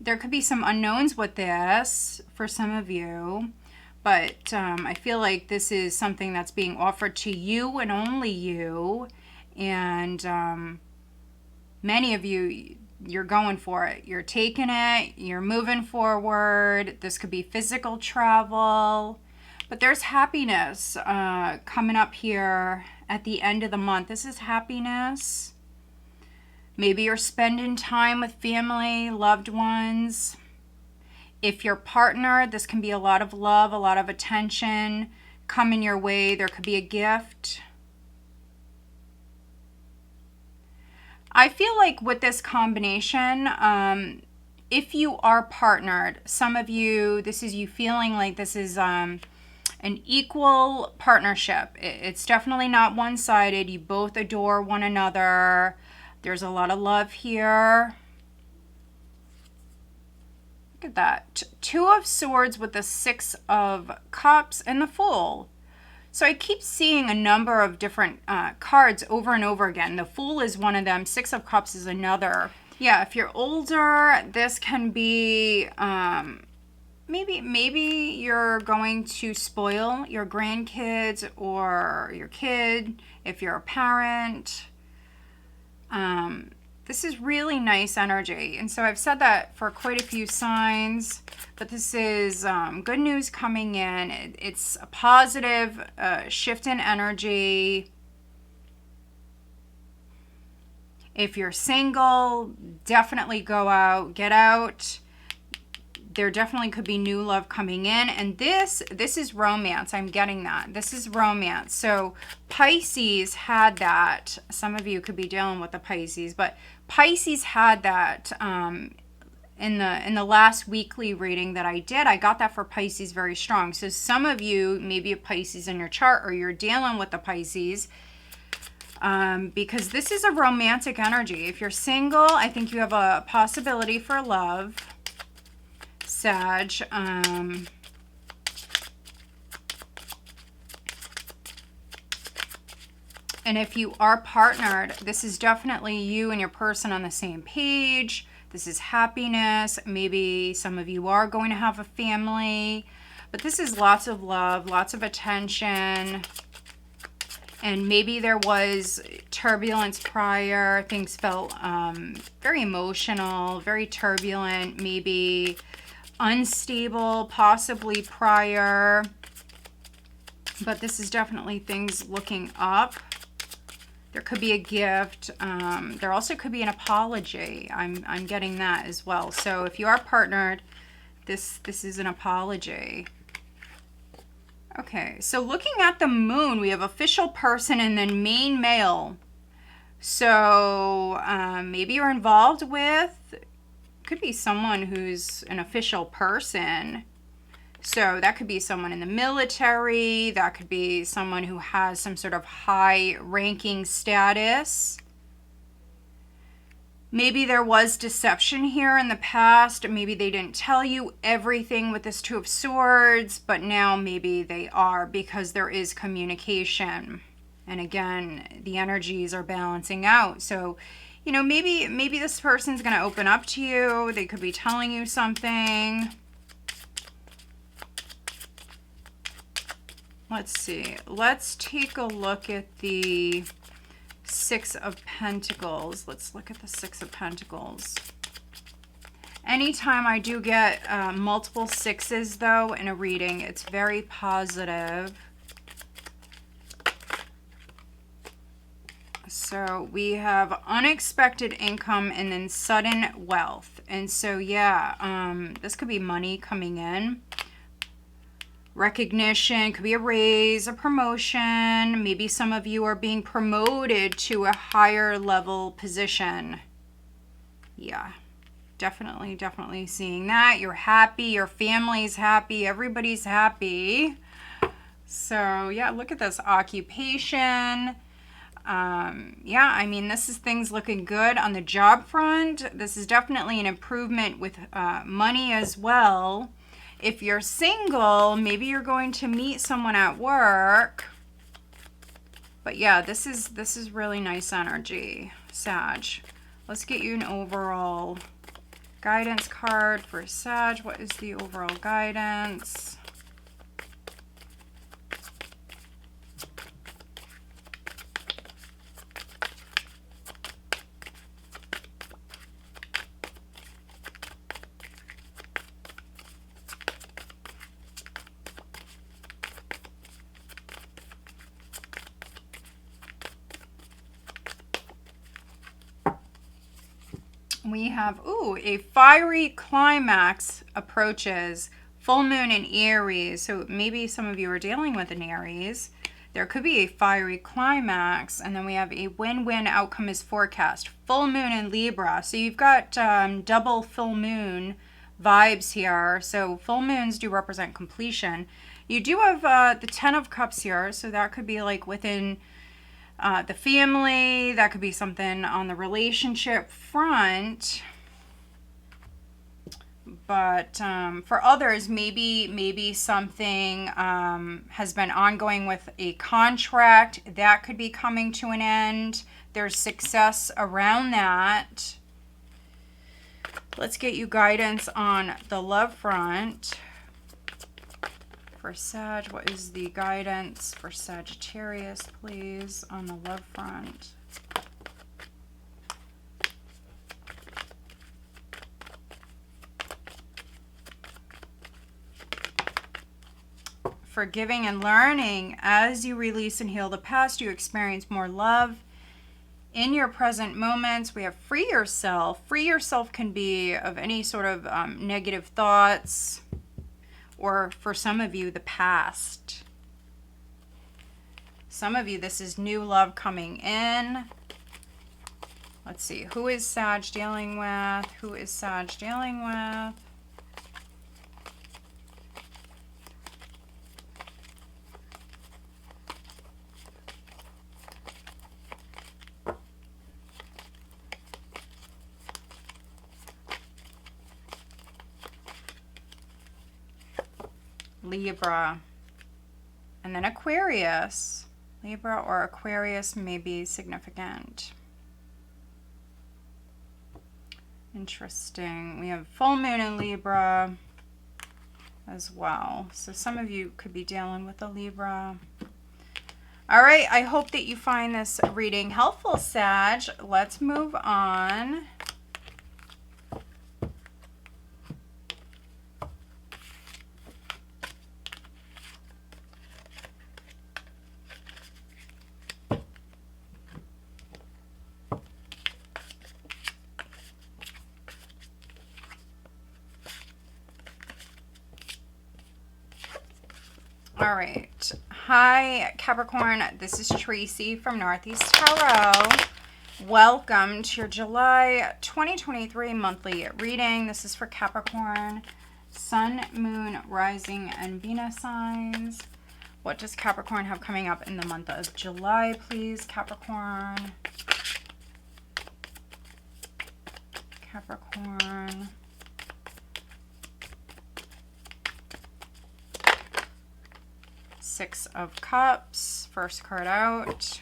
There could be some unknowns with this for some of you. But I feel like this is something that's being offered to you and only you. And many of you, you're going for it. You're taking it. You're moving forward. This could be physical travel. But there's happiness coming up here at the end of the month. This is happiness. Maybe you're spending time with family, loved ones. If you're partnered, this can be a lot of love, a lot of attention coming your way. There could be a gift. I feel like with this combination, if you are partnered, some of you, this is you feeling like this is an equal partnership. It's definitely not one-sided. You both adore one another. There's a lot of love here. Look at that. Two of Swords with the Six of Cups and the Fool. So I keep seeing a number of different cards over and over again. The Fool is one of them. Six of Cups is another. Yeah, if you're older, this can be maybe you're going to spoil your grandkids or your kid if you're a parent. This is really nice energy. And so I've said that for quite a few signs, but this is good news coming in. It's a positive shift in energy. If you're single, definitely go out, get out. There definitely could be new love coming in. And this is romance. I'm getting that. This is romance. So Pisces had that. Some of you could be dealing with the Pisces, but Pisces had that in the last weekly reading that I did. I got that for Pisces very strong. So some of you, maybe a Pisces in your chart or you're dealing with the Pisces, because this is a romantic energy. If you're single, I think you have a possibility for love. Sag. And if you are partnered, this is definitely you and your person on the same page. This is happiness. Maybe some of you are going to have a family, but this is lots of love, lots of attention. And maybe there was turbulence prior. Things felt very emotional, very turbulent, maybe unstable, possibly prior. But this is definitely things looking up. There could be a gift. There also could be an apology. I'm getting that as well. So if you are partnered, this is an apology. Okay, so looking at the moon, we have official person and then main male. So maybe you're involved with, could be someone who's an official person. So that could be someone in the military. That could be someone who has some sort of high ranking status. Maybe there was deception here in the past. Maybe they didn't tell you everything with this Two of Swords, but now maybe they are, because there is communication. And again, the energies are balancing out. So, you know, maybe this person's going to open up to you. They could be telling you something. Let's see. Let's take a look at the Six of Pentacles. Let's look at the Six of Pentacles. Anytime I do get multiple sixes, though, in a reading, it's very positive. So we have unexpected income and then sudden wealth. And so, yeah, this could be money coming in. Recognition, could be a raise, a promotion. Maybe some of you are being promoted to a higher level position. Yeah, definitely seeing that. You're happy, your family's happy, everybody's happy. So yeah, look at this occupation. Yeah, I mean, this is things looking good on the job front. This is definitely an improvement with money as well. If you're single, maybe you're going to meet someone at work. But yeah, this is really nice energy, Sag. Let's get you an overall guidance card for Sag. What is the overall guidance? We have, ooh, a fiery climax approaches. Full moon in Aries. So maybe some of you are dealing with an Aries. There could be a fiery climax. And then we have a win-win outcome is forecast. Full moon in Libra. So you've got double full moon vibes here. So full moons do represent completion. You do have the Ten of Cups here. So that could be like within the family. That could be something on the relationship front. But for others, maybe something has been ongoing with a contract. That could be coming to an end. There's success around that. Let's get you guidance on the love front. For Sag, what is the guidance for Sagittarius, please, on the love front? Forgiving and learning. As you release and heal the past, you experience more love in your present moments. We have free yourself. Free yourself can be of any sort of negative thoughts, or for some of you, the past. Some of you, this is new love coming in. Let's see. Who is Sag dealing with? Who is Sag dealing with? Libra, and then Aquarius. Libra or Aquarius may be significant. Interesting. We have full moon in Libra as well. So some of you could be dealing with a Libra. All right. I hope that you find this reading helpful, Sag. Let's move on. All right. Hi, Capricorn. This is Tracy from Northeast Tarot. Welcome to your July 2023 monthly reading. This is for Capricorn, Sun, Moon, Rising, and Venus signs. What does Capricorn have coming up in the month of July, please, Capricorn? Capricorn. Six of Cups, first card out.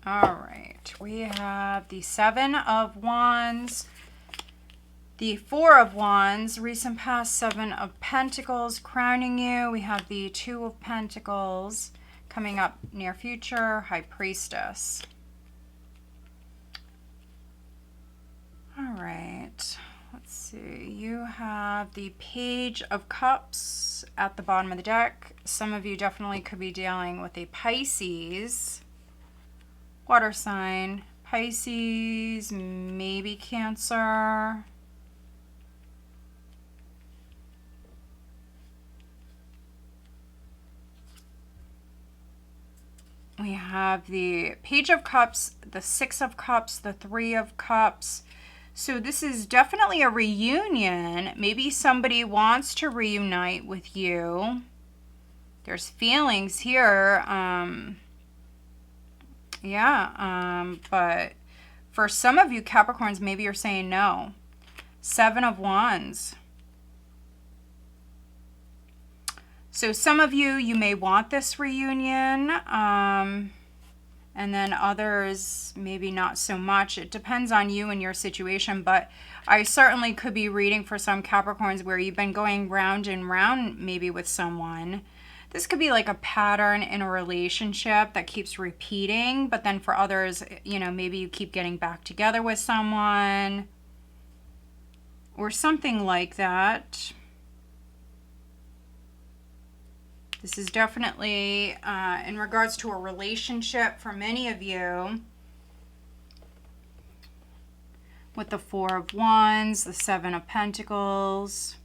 All right, we have the Seven of Wands, the Four of Wands, recent past, Seven of Pentacles, crowning you. We have the Two of Pentacles, coming up near future, High Priestess. All right, let's see. You have the Page of Cups at the bottom of the deck. Some of you definitely could be dealing with a Pisces, water sign, Pisces, maybe Cancer. We have the Page of Cups, the Six of Cups, the Three of Cups. So this is definitely a reunion. Maybe somebody wants to reunite with you. There's feelings here. But for some of you Capricorns, maybe you're saying no. Seven of Wands. So some of you, you may want this reunion, and then others, maybe not so much. It depends on you and your situation, but I certainly could be reading for some Capricorns where you've been going round and round maybe with someone. This could be like a pattern in a relationship that keeps repeating, but then for others, you know, maybe you keep getting back together with someone or something like that. This is definitely in regards to a relationship for many of you. With the Four of Wands, the Seven of Pentacles.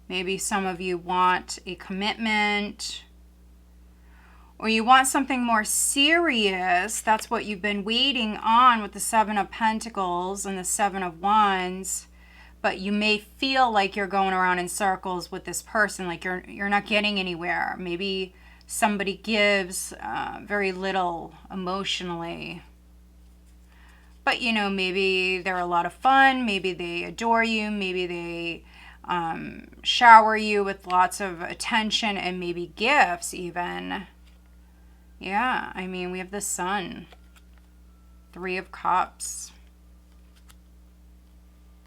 Maybe some of you want a commitment. Or you want something more serious. That's what you've been waiting on with the Seven of Pentacles and the Seven of Wands. But you may feel like you're going around in circles with this person, like you're not getting anywhere. Maybe somebody gives very little emotionally. But, you know, maybe they're a lot of fun. Maybe they adore you. Maybe they shower you with lots of attention and maybe gifts even. Yeah, I mean, we have the Sun. Three of Cups.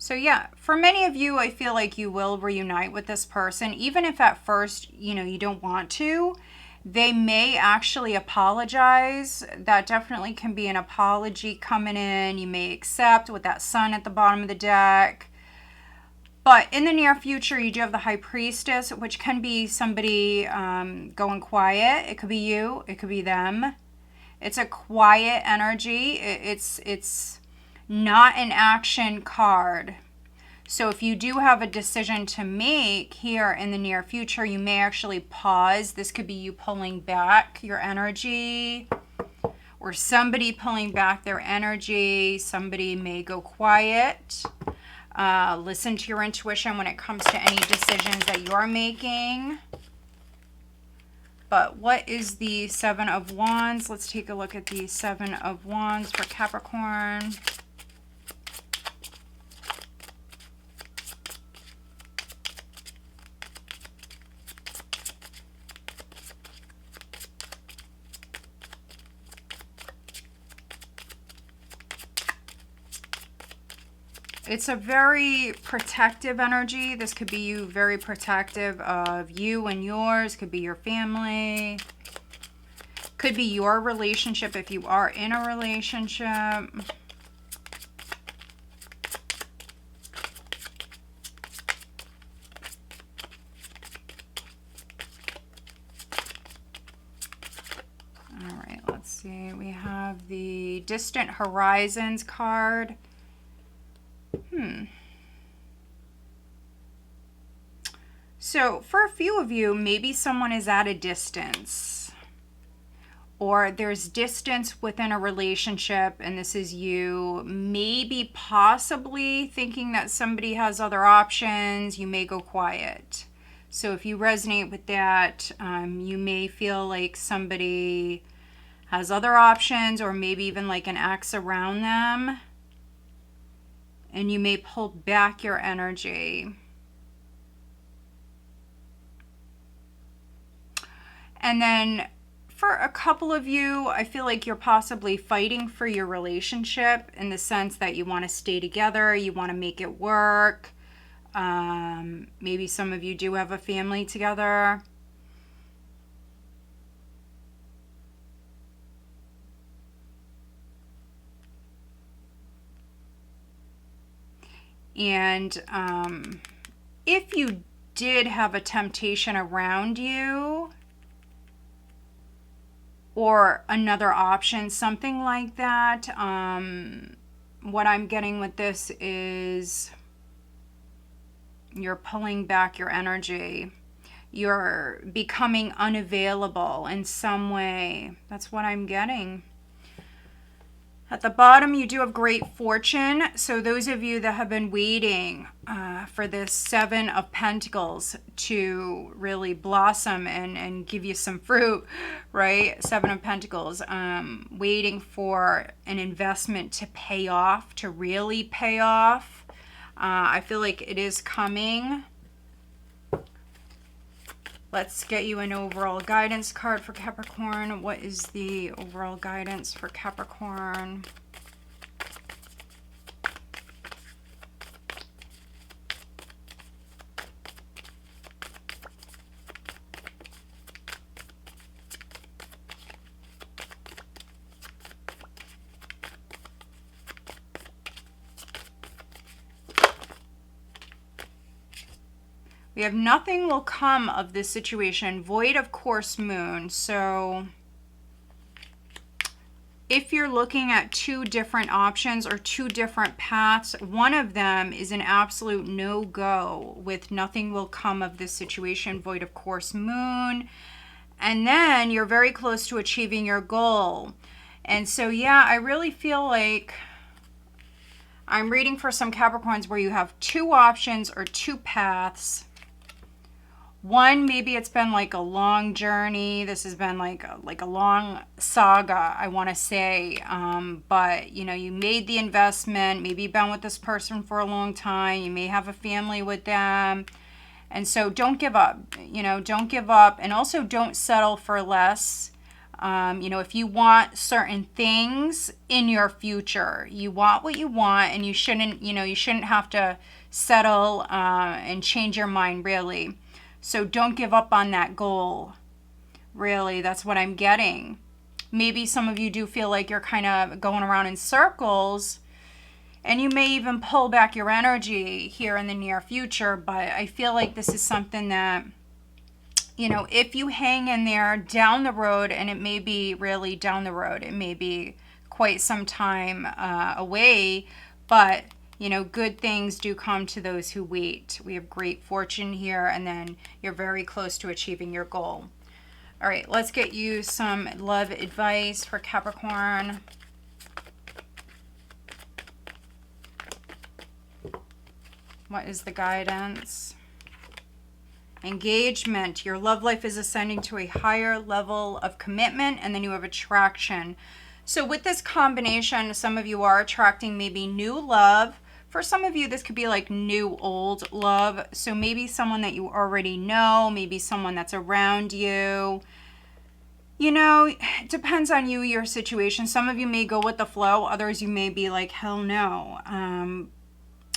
So yeah, for many of you, I feel like you will reunite with this person. Even if at first, you know, you don't want to, they may actually apologize. That definitely can be an apology coming in. You may accept with that Sun at the bottom of the deck. But in the near future, you do have the High Priestess, which can be somebody going quiet. It could be you. It could be them. It's a quiet energy. It's not an action card. So if you do have a decision to make here in the near future, you may actually pause. This could be you pulling back your energy or somebody pulling back their energy. Somebody may go quiet. Listen to your intuition when it comes to any decisions that you're making. But what is the Seven of Wands? Let's take a look at the Seven of Wands for Capricorn. It's a very protective energy. This could be you very protective of you and yours. Could be your family. Could be your relationship if you are in a relationship. All right, let's see. We have the Distant Horizons card. So for a few of you, maybe someone is at a distance, or there's distance within a relationship, and this is you maybe possibly thinking that somebody has other options. You may go quiet. So if you resonate with that, you may feel like somebody has other options, or maybe even like an ex around them, and you may pull back your energy. And then for a couple of you, I feel like you're possibly fighting for your relationship in the sense that you want to stay together, you want to make it work. Maybe some of you do have a family together. And if you did have a temptation around you, or another option, something like that, what I'm getting with this is you're pulling back your energy. You're becoming unavailable in some way. That's what I'm getting. At the bottom, you do have great fortune. So those of you that have been waiting for this Seven of Pentacles to really blossom and give you some fruit, right? Seven of Pentacles, waiting for an investment to pay off, to really pay off. I feel like it is coming. Let's get you an overall guidance card for Capricorn. What is the overall guidance for Capricorn? We have nothing will come of this situation, void of course moon. So if you're looking at two different options or two different paths, one of them is an absolute no-go with nothing will come of this situation, void of course moon. And then you're very close to achieving your goal. And so, yeah, I really feel like I'm reading for some Capricorns where you have two options or two paths. One, maybe it's been like a long journey. This has been like a long saga, I want to say. But, you know, you made the investment. Maybe you've been with this person for a long time. You may have a family with them. And so don't give up. You know, don't give up. And also don't settle for less. You know, if you want certain things in your future, you want what you want, and you shouldn't, you know, you shouldn't have to settle and change your mind, really. So don't give up on that goal. Really, that's what I'm getting. Maybe some of you do feel like you're kind of going around in circles, and you may even pull back your energy here in the near future. But I feel like this is something that, you know, if you hang in there down the road, and it may be really down the road, it may be quite some time away, but you know, good things do come to those who wait. We have great fortune here, and then you're very close to achieving your goal. All right, let's get you some love advice for Capricorn. What is the guidance? Engagement. Your love life is ascending to a higher level of commitment, and then you have attraction. So with this combination, some of you are attracting maybe new love. For some of you, this could be like new old love. So maybe someone that you already know, maybe someone that's around you. You know, it depends on you, your situation. Some of you may go with the flow. Others, you may be like, hell no.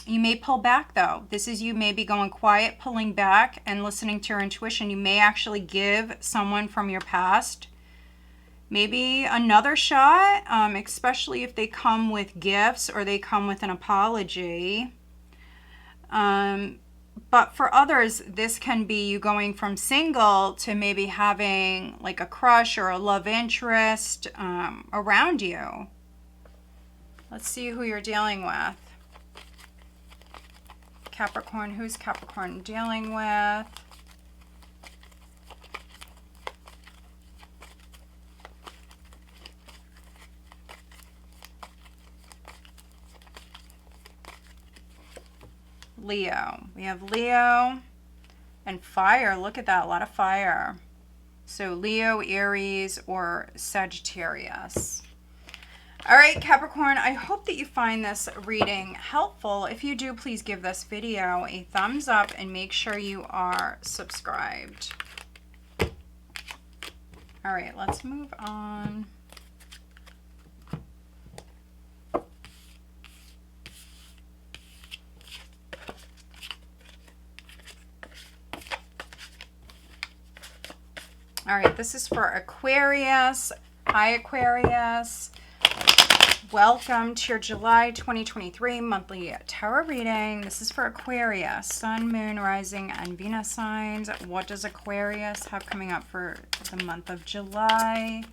You may pull back, though. This is you maybe going quiet, pulling back, and listening to your intuition. You may actually give someone from your past maybe another shot, especially if they come with gifts or they come with an apology. But for others, this can be you going from single to maybe having like a crush or a love interest around you. Let's see who you're dealing with. Capricorn, who's Capricorn dealing with? Leo. We have Leo and fire. Look at that, a lot of fire. So Leo, Aries, or Sagittarius. All right, Capricorn, I hope that you find this reading helpful. If you do, please give this video a thumbs up and make sure you are subscribed. All right, let's move on. All right, this is for Aquarius. Hi, Aquarius. Welcome to your July 2023 monthly tarot reading. This is for Aquarius, Sun, Moon, Rising, and Venus signs. What does Aquarius have coming up for the month of July?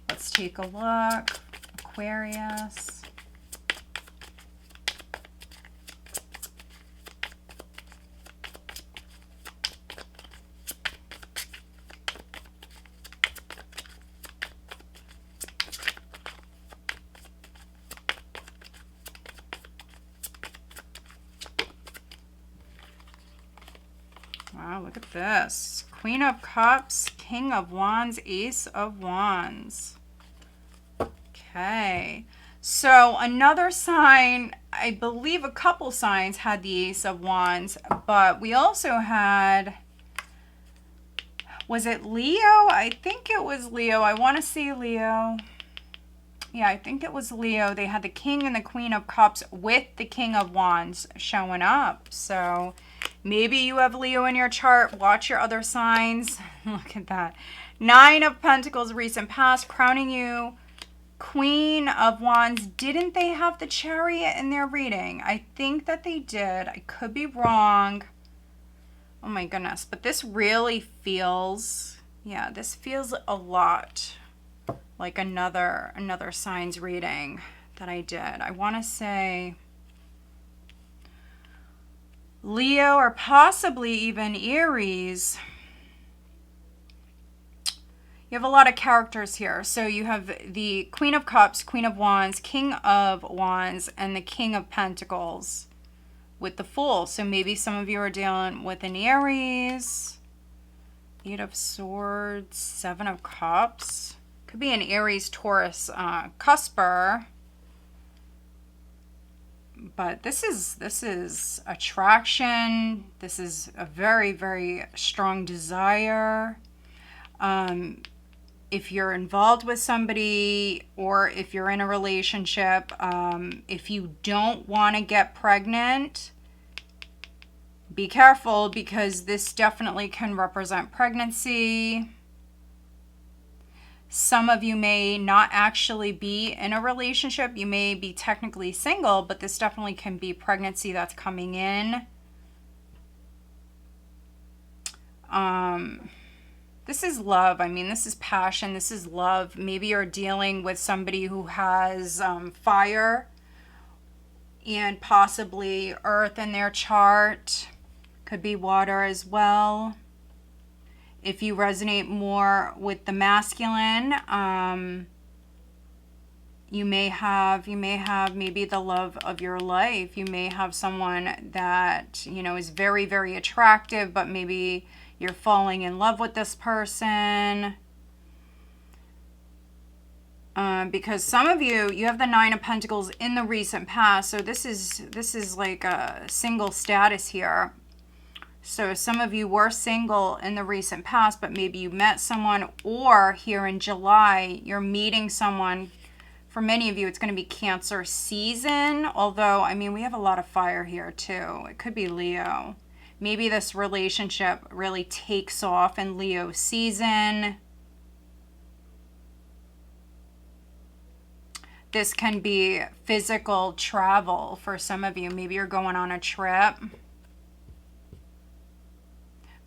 Let's take a look. Aquarius. Wow, look at this. Queen of Cups, King of Wands, Ace of Wands. Okay. So another sign, I believe a couple signs had the Ace of Wands, but we also had, was it Leo? I think it was Leo. I want to say Leo. Yeah, I think it was Leo. They had the King and the Queen of Cups with the King of Wands showing up. So maybe you have Leo in your chart. Watch your other signs. Look at that. 9 of Pentacles, recent past, crowning you Queen of Wands. Didn't they have the Chariot in their reading? I think that they did. I could be wrong. Oh my goodness. But this really feels, yeah, this feels a lot like another signs reading that I did. I want to say Leo or possibly even Aries. You have a lot of characters here. So you have the Queen of Cups, Queen of Wands, King of Wands, and the King of Pentacles with the Fool. So maybe some of you are dealing with an Aries. 8 of Swords, 7 of Cups. Could be an Aries, Taurus, cusper. But this is attraction. This is a very, very strong desire. If you're involved with somebody or if you're in a relationship, if you don't want to get pregnant, be careful because this definitely can represent pregnancy. Some of you may not actually be in a relationship. You may be technically single, but this definitely can be pregnancy that's coming in. This is love. I mean, this is passion. This is love. Maybe you're dealing with somebody who has fire and possibly earth in their chart. Could be water as well. If you resonate more with the masculine, you may have maybe the love of your life. You may have someone that, you know, is very, very attractive, but maybe you're falling in love with this person. Because some of you have the 9 of Pentacles in the recent past. So this is like a single status here. So some of you were single in the recent past, but maybe you met someone, or here in July, you're meeting someone. For many of you, it's going to be Cancer season. Although, I mean, we have a lot of fire here too. It could be Leo. Maybe this relationship really takes off in Leo season. This can be physical travel for some of you. Maybe you're going on a trip.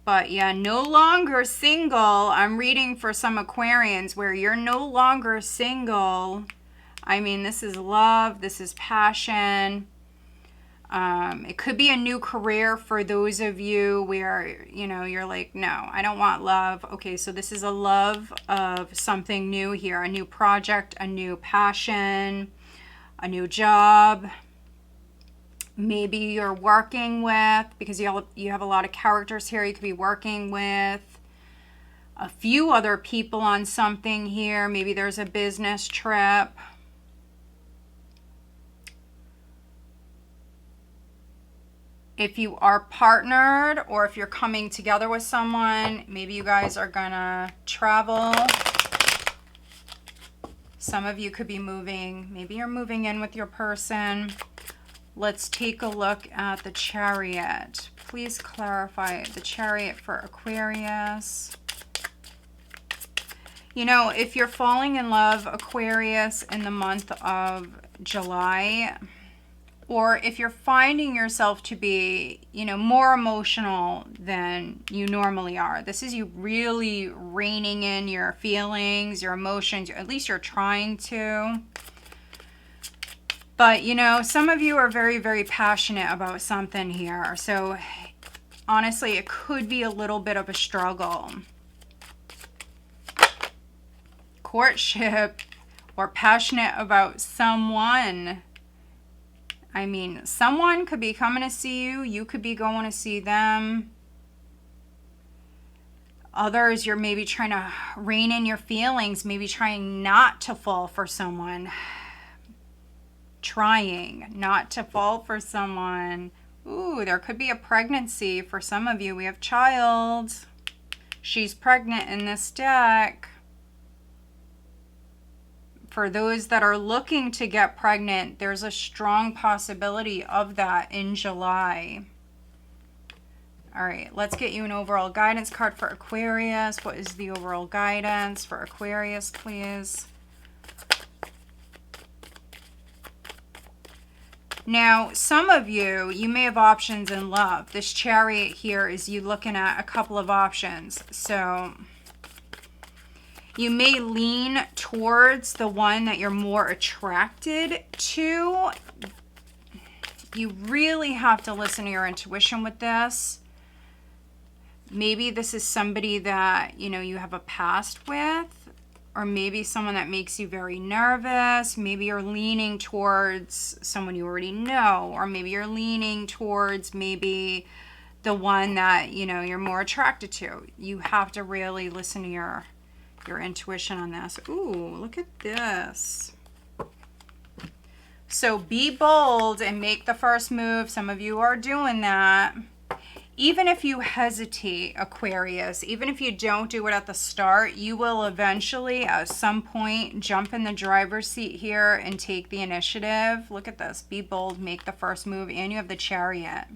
But yeah, no longer single. I'm reading for some Aquarians where you're no longer single. I mean, this is love. This is passion. It could be a new career for those of you where, you know, you're like, no, I don't want love. Okay, so this is a love of something new here. A new project, a new passion, a new job. Maybe you're working with, because you have a lot of characters here, you could be working with a few other people on something here. Maybe there's a business trip. If you are partnered or if you're coming together with someone, maybe you guys are gonna travel. Some of you could be moving. Maybe you're moving in with your person. Let's take a look at the Chariot. Please clarify the Chariot for Aquarius. You know, if you're falling in love, Aquarius, in the month of July, or if you're finding yourself to be, you know, more emotional than you normally are, this is you really reining in your feelings, your emotions, at least you're trying to. But, you know, some of you are very, very passionate about something here. So, honestly, it could be a little bit of a struggle. Courtship or passionate about someone. I mean, someone could be coming to see you. You could be going to see them. Others, you're maybe trying to rein in your feelings. Maybe trying not to fall for someone. Trying not to fall for someone. Ooh, there could be a pregnancy for some of you. We have child. She's pregnant in this deck. For those that are looking to get pregnant, there's a strong possibility of that in July. All right, let's get you an overall guidance card for Aquarius. What is the overall guidance for Aquarius, please? Now, some of you, you may have options in love. This Chariot here is you looking at a couple of options. So you may lean towards the one that you're more attracted to. You really have to listen to your intuition with this. Maybe this is somebody that, you know, you have a past with, or maybe someone that makes you very nervous. Maybe you're leaning towards someone you already know, or maybe you're leaning towards maybe the one that, you know, you're more attracted to. You have to really listen to your intuition on this. Ooh, look at this. So be bold and make the first move. Some of you are doing that. Even if you hesitate, Aquarius, even if you don't do it at the start, you will eventually at some point jump in the driver's seat here and take the initiative. Look at this. Be bold, make the first move, and you have the Chariot.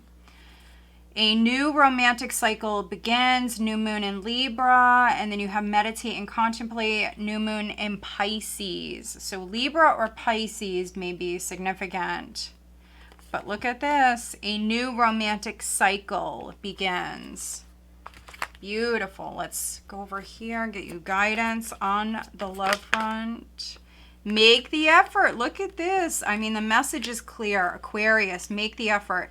A new romantic cycle begins, new moon in Libra, and then you have meditate and contemplate, new moon in Pisces. So Libra or Pisces may be significant. But look at this, a new romantic cycle begins. Beautiful. Let's go over here and get you guidance on the love front. Make the effort. Look at this. I mean, the message is clear. Aquarius, make the effort.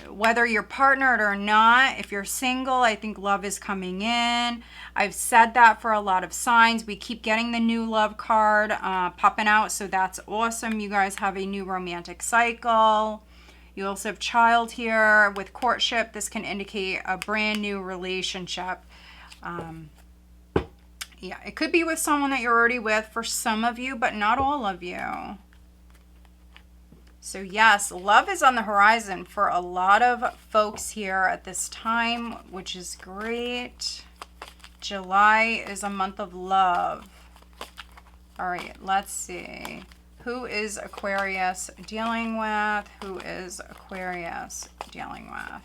Whether you're partnered or not, if you're single, I think love is coming in. I've said that for a lot of signs. We keep getting the new love card popping out, so that's awesome. You guys have a new romantic cycle. You also have child here with courtship. This can indicate a brand new relationship. Yeah, it could be with someone that you're already with for some of you, but not all of you. So yes, love is on the horizon for a lot of folks here at this time, which is great. July is a month of love. All right, let's see. Who is Aquarius dealing with? Who is Aquarius dealing with?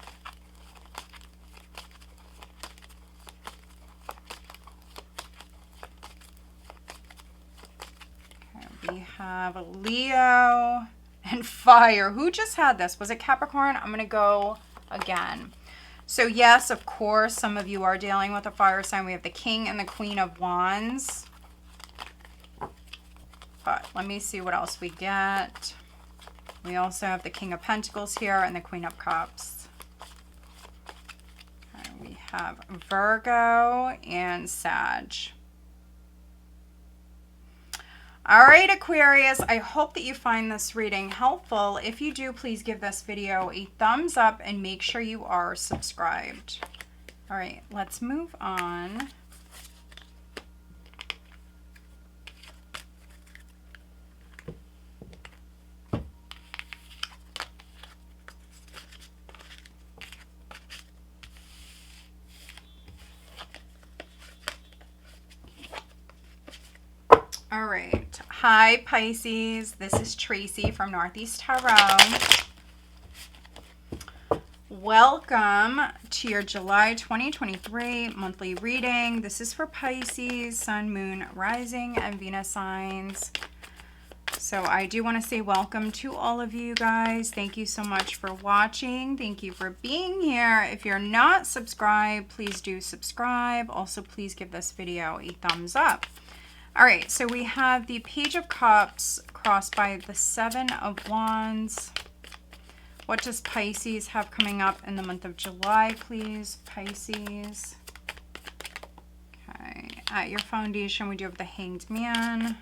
Okay, we have Leo and fire. Who just had this? Was it Capricorn? I'm going to go again. So yes, of course, some of you are dealing with a fire sign. We have the King and the Queen of Wands. But let me see what else we get. We also have the King of Pentacles here and the Queen of Cups. Okay, we have Virgo and Sag. All right, Aquarius, I hope that you find this reading helpful. If you do, please give this video a thumbs up and make sure you are subscribed. All right, let's move on. All right. Hi, Pisces. This is Tracy from Northeast Tarot. Welcome to your July 2023 monthly reading. This is for Pisces, Sun, Moon, Rising, and Venus signs. So I do want to say welcome to all of you guys. Thank you so much for watching. Thank you for being here. If you're not subscribed, please do subscribe. Also, please give this video a thumbs up. All right, so we have the Page of Cups crossed by the Seven of Wands. What does Pisces have coming up in the month of July, please, Pisces? Okay, at your foundation, we do have the Hanged Man.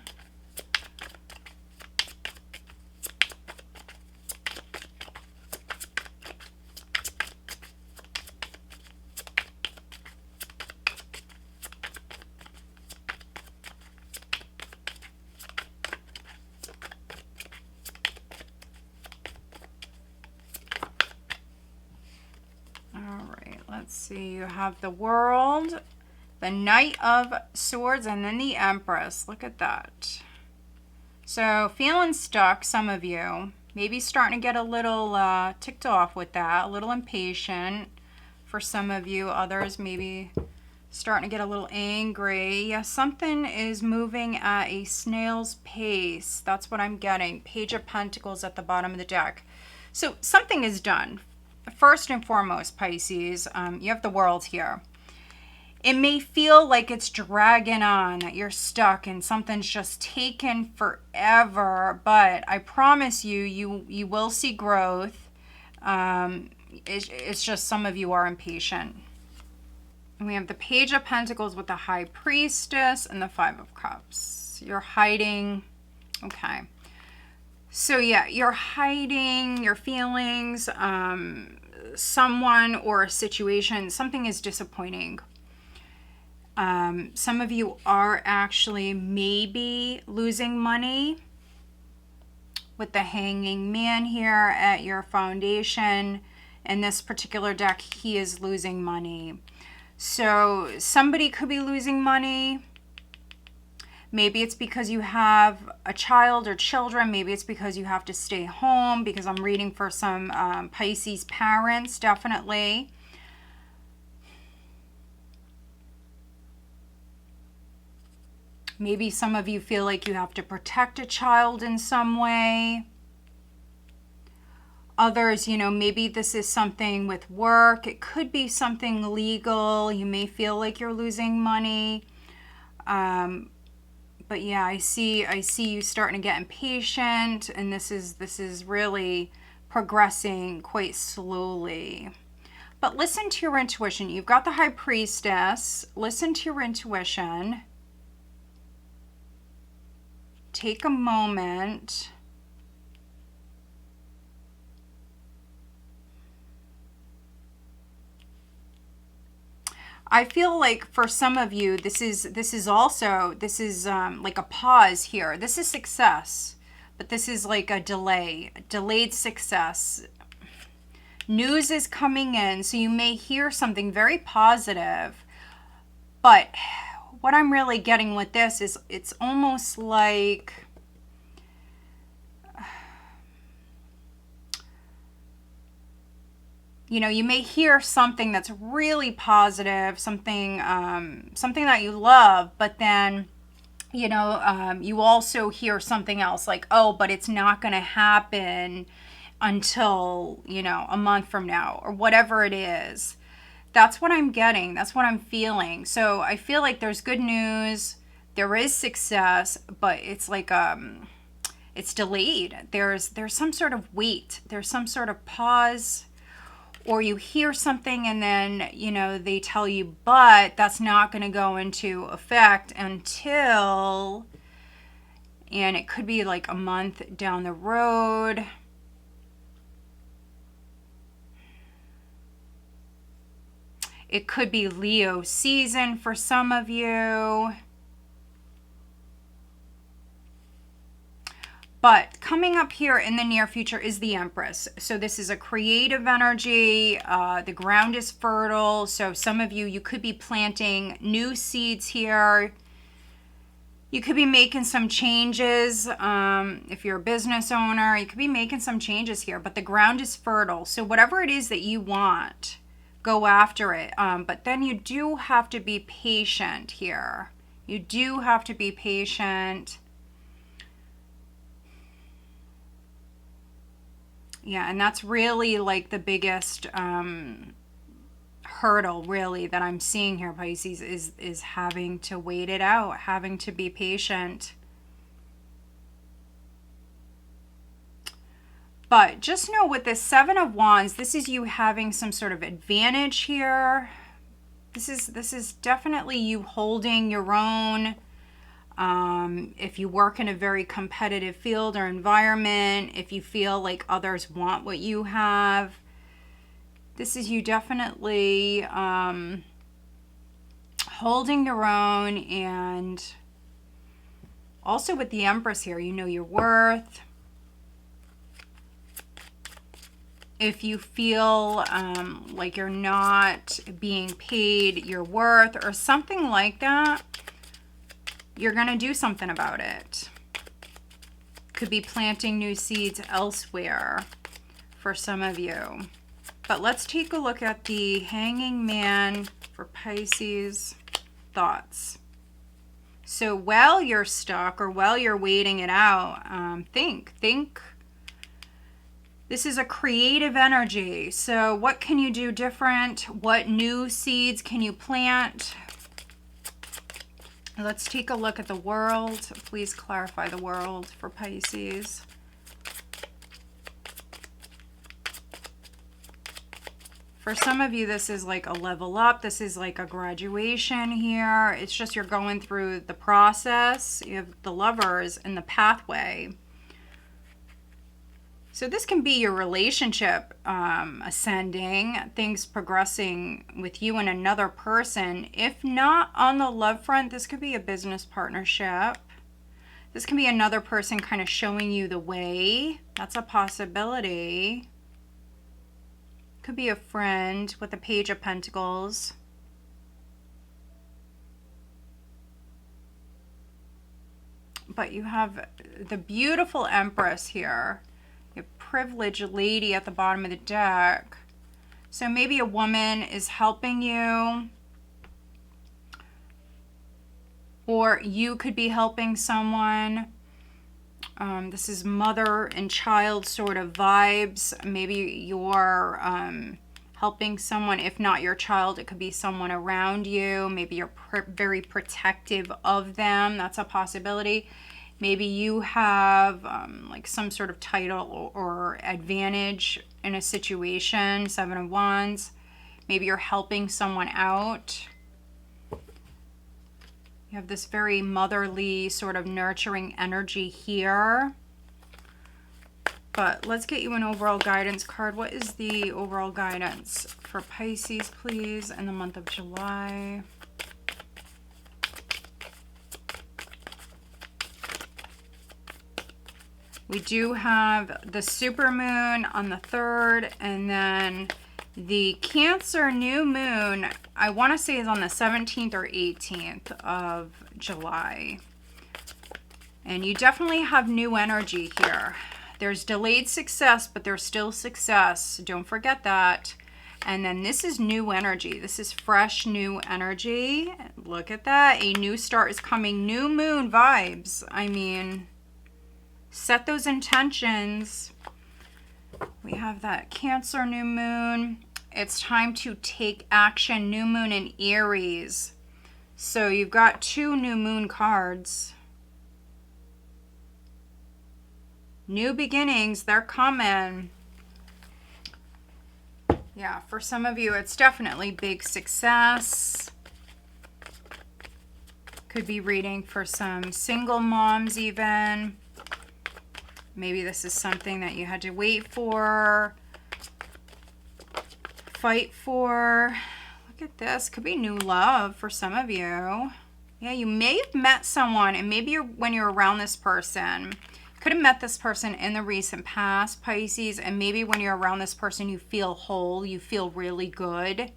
Let's see, you have the World, the Knight of Swords, and then the Empress. Look at that. So feeling stuck, some of you. Maybe starting to get a little ticked off with that, a little impatient for some of you. Others maybe starting to get a little angry. Yeah, something is moving at a snail's pace. That's what I'm getting. Page of Pentacles at the bottom of the deck. So something is done. First and foremost, Pisces, you have the World here. It may feel like it's dragging on, that you're stuck and something's just taken forever, but I promise you, you will see growth. It's just some of you are impatient. And we have the Page of Pentacles with the High Priestess and the Five of Cups. You're hiding. Okay. So yeah, you're hiding your feelings, someone or a situation, something is disappointing. Some of you are actually maybe losing money with the Hanging Man here at your foundation. In this particular deck, he is losing money. So somebody could be losing money. Maybe it's because you have a child or children. Maybe it's because you have to stay home, because I'm reading for some Pisces parents, definitely. Maybe some of you feel like you have to protect a child in some way. Others, you know, maybe this is something with work. It could be something legal. You may feel like you're losing money. But yeah, I see you starting to get impatient, and this is really progressing quite slowly. But listen to your intuition. You've got the High Priestess. Listen to your intuition. Take a moment. I feel like for some of you, this is like a pause here. This is success, but this is like a delayed success. News is coming in, so you may hear something very positive, but what I'm really getting with this is it's almost like you know, you may hear something that's really positive, something that you love, but then, you know, you also hear something else like, oh, but it's not going to happen until, you know, a month from now or whatever it is. That's what I'm getting. That's what I'm feeling. So I feel like there's good news. There is success, but it's like it's delayed. There's some sort of wait. There's some sort of pause, or you hear something and then, you know, they tell you, but that's not going to go into effect until, and it could be like a month down the road. It could be Leo season for some of you. But coming up here in the near future is the Empress. So this is a creative energy. The ground is fertile. So some of you, you could be planting new seeds here. You could be making some changes. If you're a business owner, you could be making some changes here. But the ground is fertile. So whatever it is that you want, go after it. But then you do have to be patient here. You do have to be patient. Yeah, and that's really like the biggest hurdle really that I'm seeing here, Pisces, is having to wait it out, having to be patient. But just know with this Seven of Wands, this is you having some sort of advantage here. This is definitely you holding your own. If you work in a very competitive field or environment, if you feel like others want what you have, this is you definitely holding your own. And also with the Empress here, you know your worth. If you feel like you're not being paid your worth or something like that, you're going to do something about it. Could be planting new seeds elsewhere for some of you. But let's take a look at the Hanging Man for Pisces thoughts. So while you're stuck or while you're waiting it out, think. This is a creative energy. So what can you do different? What new seeds can you plant? Let's take a look at the world. Please clarify the world for Pisces. For some of you, this is like a level up. This is like a graduation here. It's just you're going through the process. You have the Lovers in the pathway. So this can be your relationship ascending, things progressing with you and another person. If not on the love front, this could be a business partnership. This can be another person kind of showing you the way. That's a possibility. Could be a friend with the Page of Pentacles. But you have the beautiful Empress here. A privileged lady at the bottom of the deck. So maybe a woman is helping you, or you could be helping someone. This is mother and child sort of vibes. Maybe you're helping someone. If not your child, it could be someone around you. Maybe you're very protective of them. That's a possibility. Maybe you have like some sort of title or advantage in a situation, Seven of Wands. Maybe you're helping someone out. You have this very motherly sort of nurturing energy here. But let's get you an overall guidance card. What is the overall guidance for Pisces, please, in the month of July? We do have the supermoon on the 3rd, and then the Cancer new moon, I want to say, is on the 17th or 18th of July. And you definitely have new energy here. There's delayed success, but there's still success. Don't forget that. And then this is new energy. This is fresh new energy. Look at that. A new start is coming. New moon vibes. I mean, set those intentions. We have that Cancer new moon. It's time to take action. New moon in Aries. So you've got 2 new moon cards. New beginnings, they're coming. Yeah, for some of you, it's definitely big success. Could be reading for some single moms even. Maybe this is something that you had to wait for, fight for. Look at this. Could be new love for some of you. Yeah, you may have met someone, and maybe when you're around this person, could have met this person in the recent past, Pisces, and maybe when you're around this person, you feel whole, you feel really good.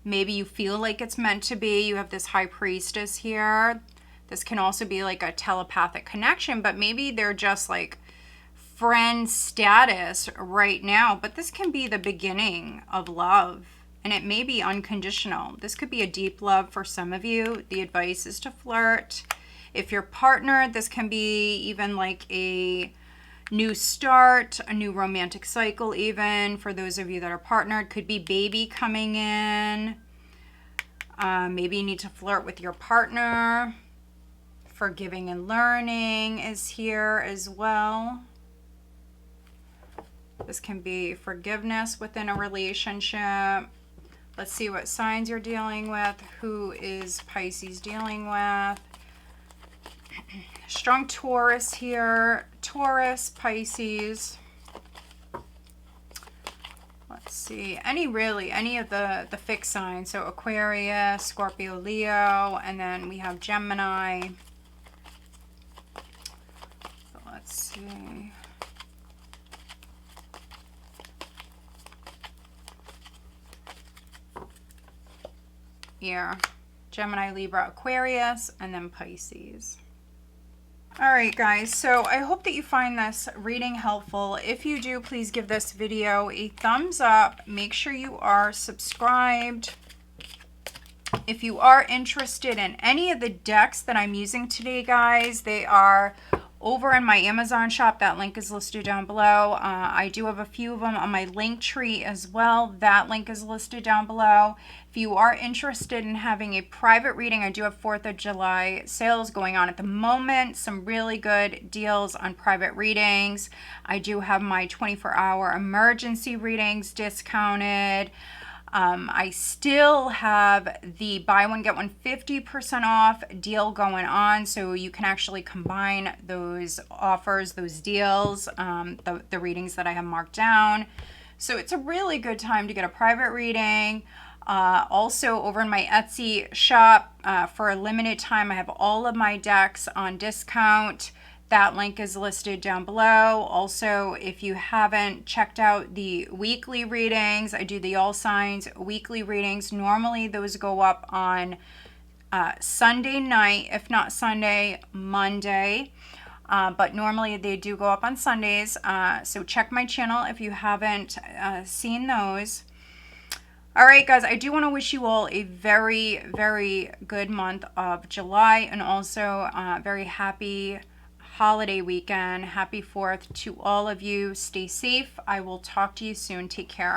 Maybe you feel like it's meant to be. You have this high priestess here. This can also be like a telepathic connection, but maybe they're just like friend status right now, but this can be the beginning of love, and it may be unconditional. This could be a deep love for some of you. The advice is to flirt. If you're partnered, this can be even like a new start, a new romantic cycle even. For those of you that are partnered, could be baby coming in. Maybe you need to flirt with your partner. Forgiving and learning is here as well. This can be forgiveness within a relationship. Let's see what signs you're dealing with. Who is Pisces dealing with? Strong Taurus here. Taurus, Pisces. Let's see. Any of the fixed signs. So Aquarius, Scorpio, Leo, and then we have Gemini. So let's see. Here. Gemini, Libra, Aquarius, and then Pisces. All right, guys, so I hope that you find this reading helpful. If you do, please give this video a thumbs up. Make sure you are subscribed. If you are interested in any of the decks that I'm using today, guys, they are over in my Amazon shop. That link is listed down below. I do have a few of them on my link tree as well. That link is listed down below. If you are interested in having a private reading, I do have 4th of July sales going on at the moment. Some really good deals on private readings. I do have my 24-hour emergency readings discounted. I still have the buy one get one 50% off deal going on, so you can actually combine those offers, those deals, the readings that I have marked down. So it's a really good time to get a private reading. Also over in my Etsy shop, for a limited time, I have all of my decks on discount. That link is listed down below. Also, if you haven't checked out the weekly readings, I do the All Signs weekly readings. Normally, those go up on Sunday night, if not Sunday, Monday. But normally, they do go up on Sundays. So check my channel if you haven't seen those. All right, guys, I do want to wish you all a very, very good month of July, and also very happy holiday weekend. Happy 4th to all of you. Stay safe. I will talk to you soon. Take care.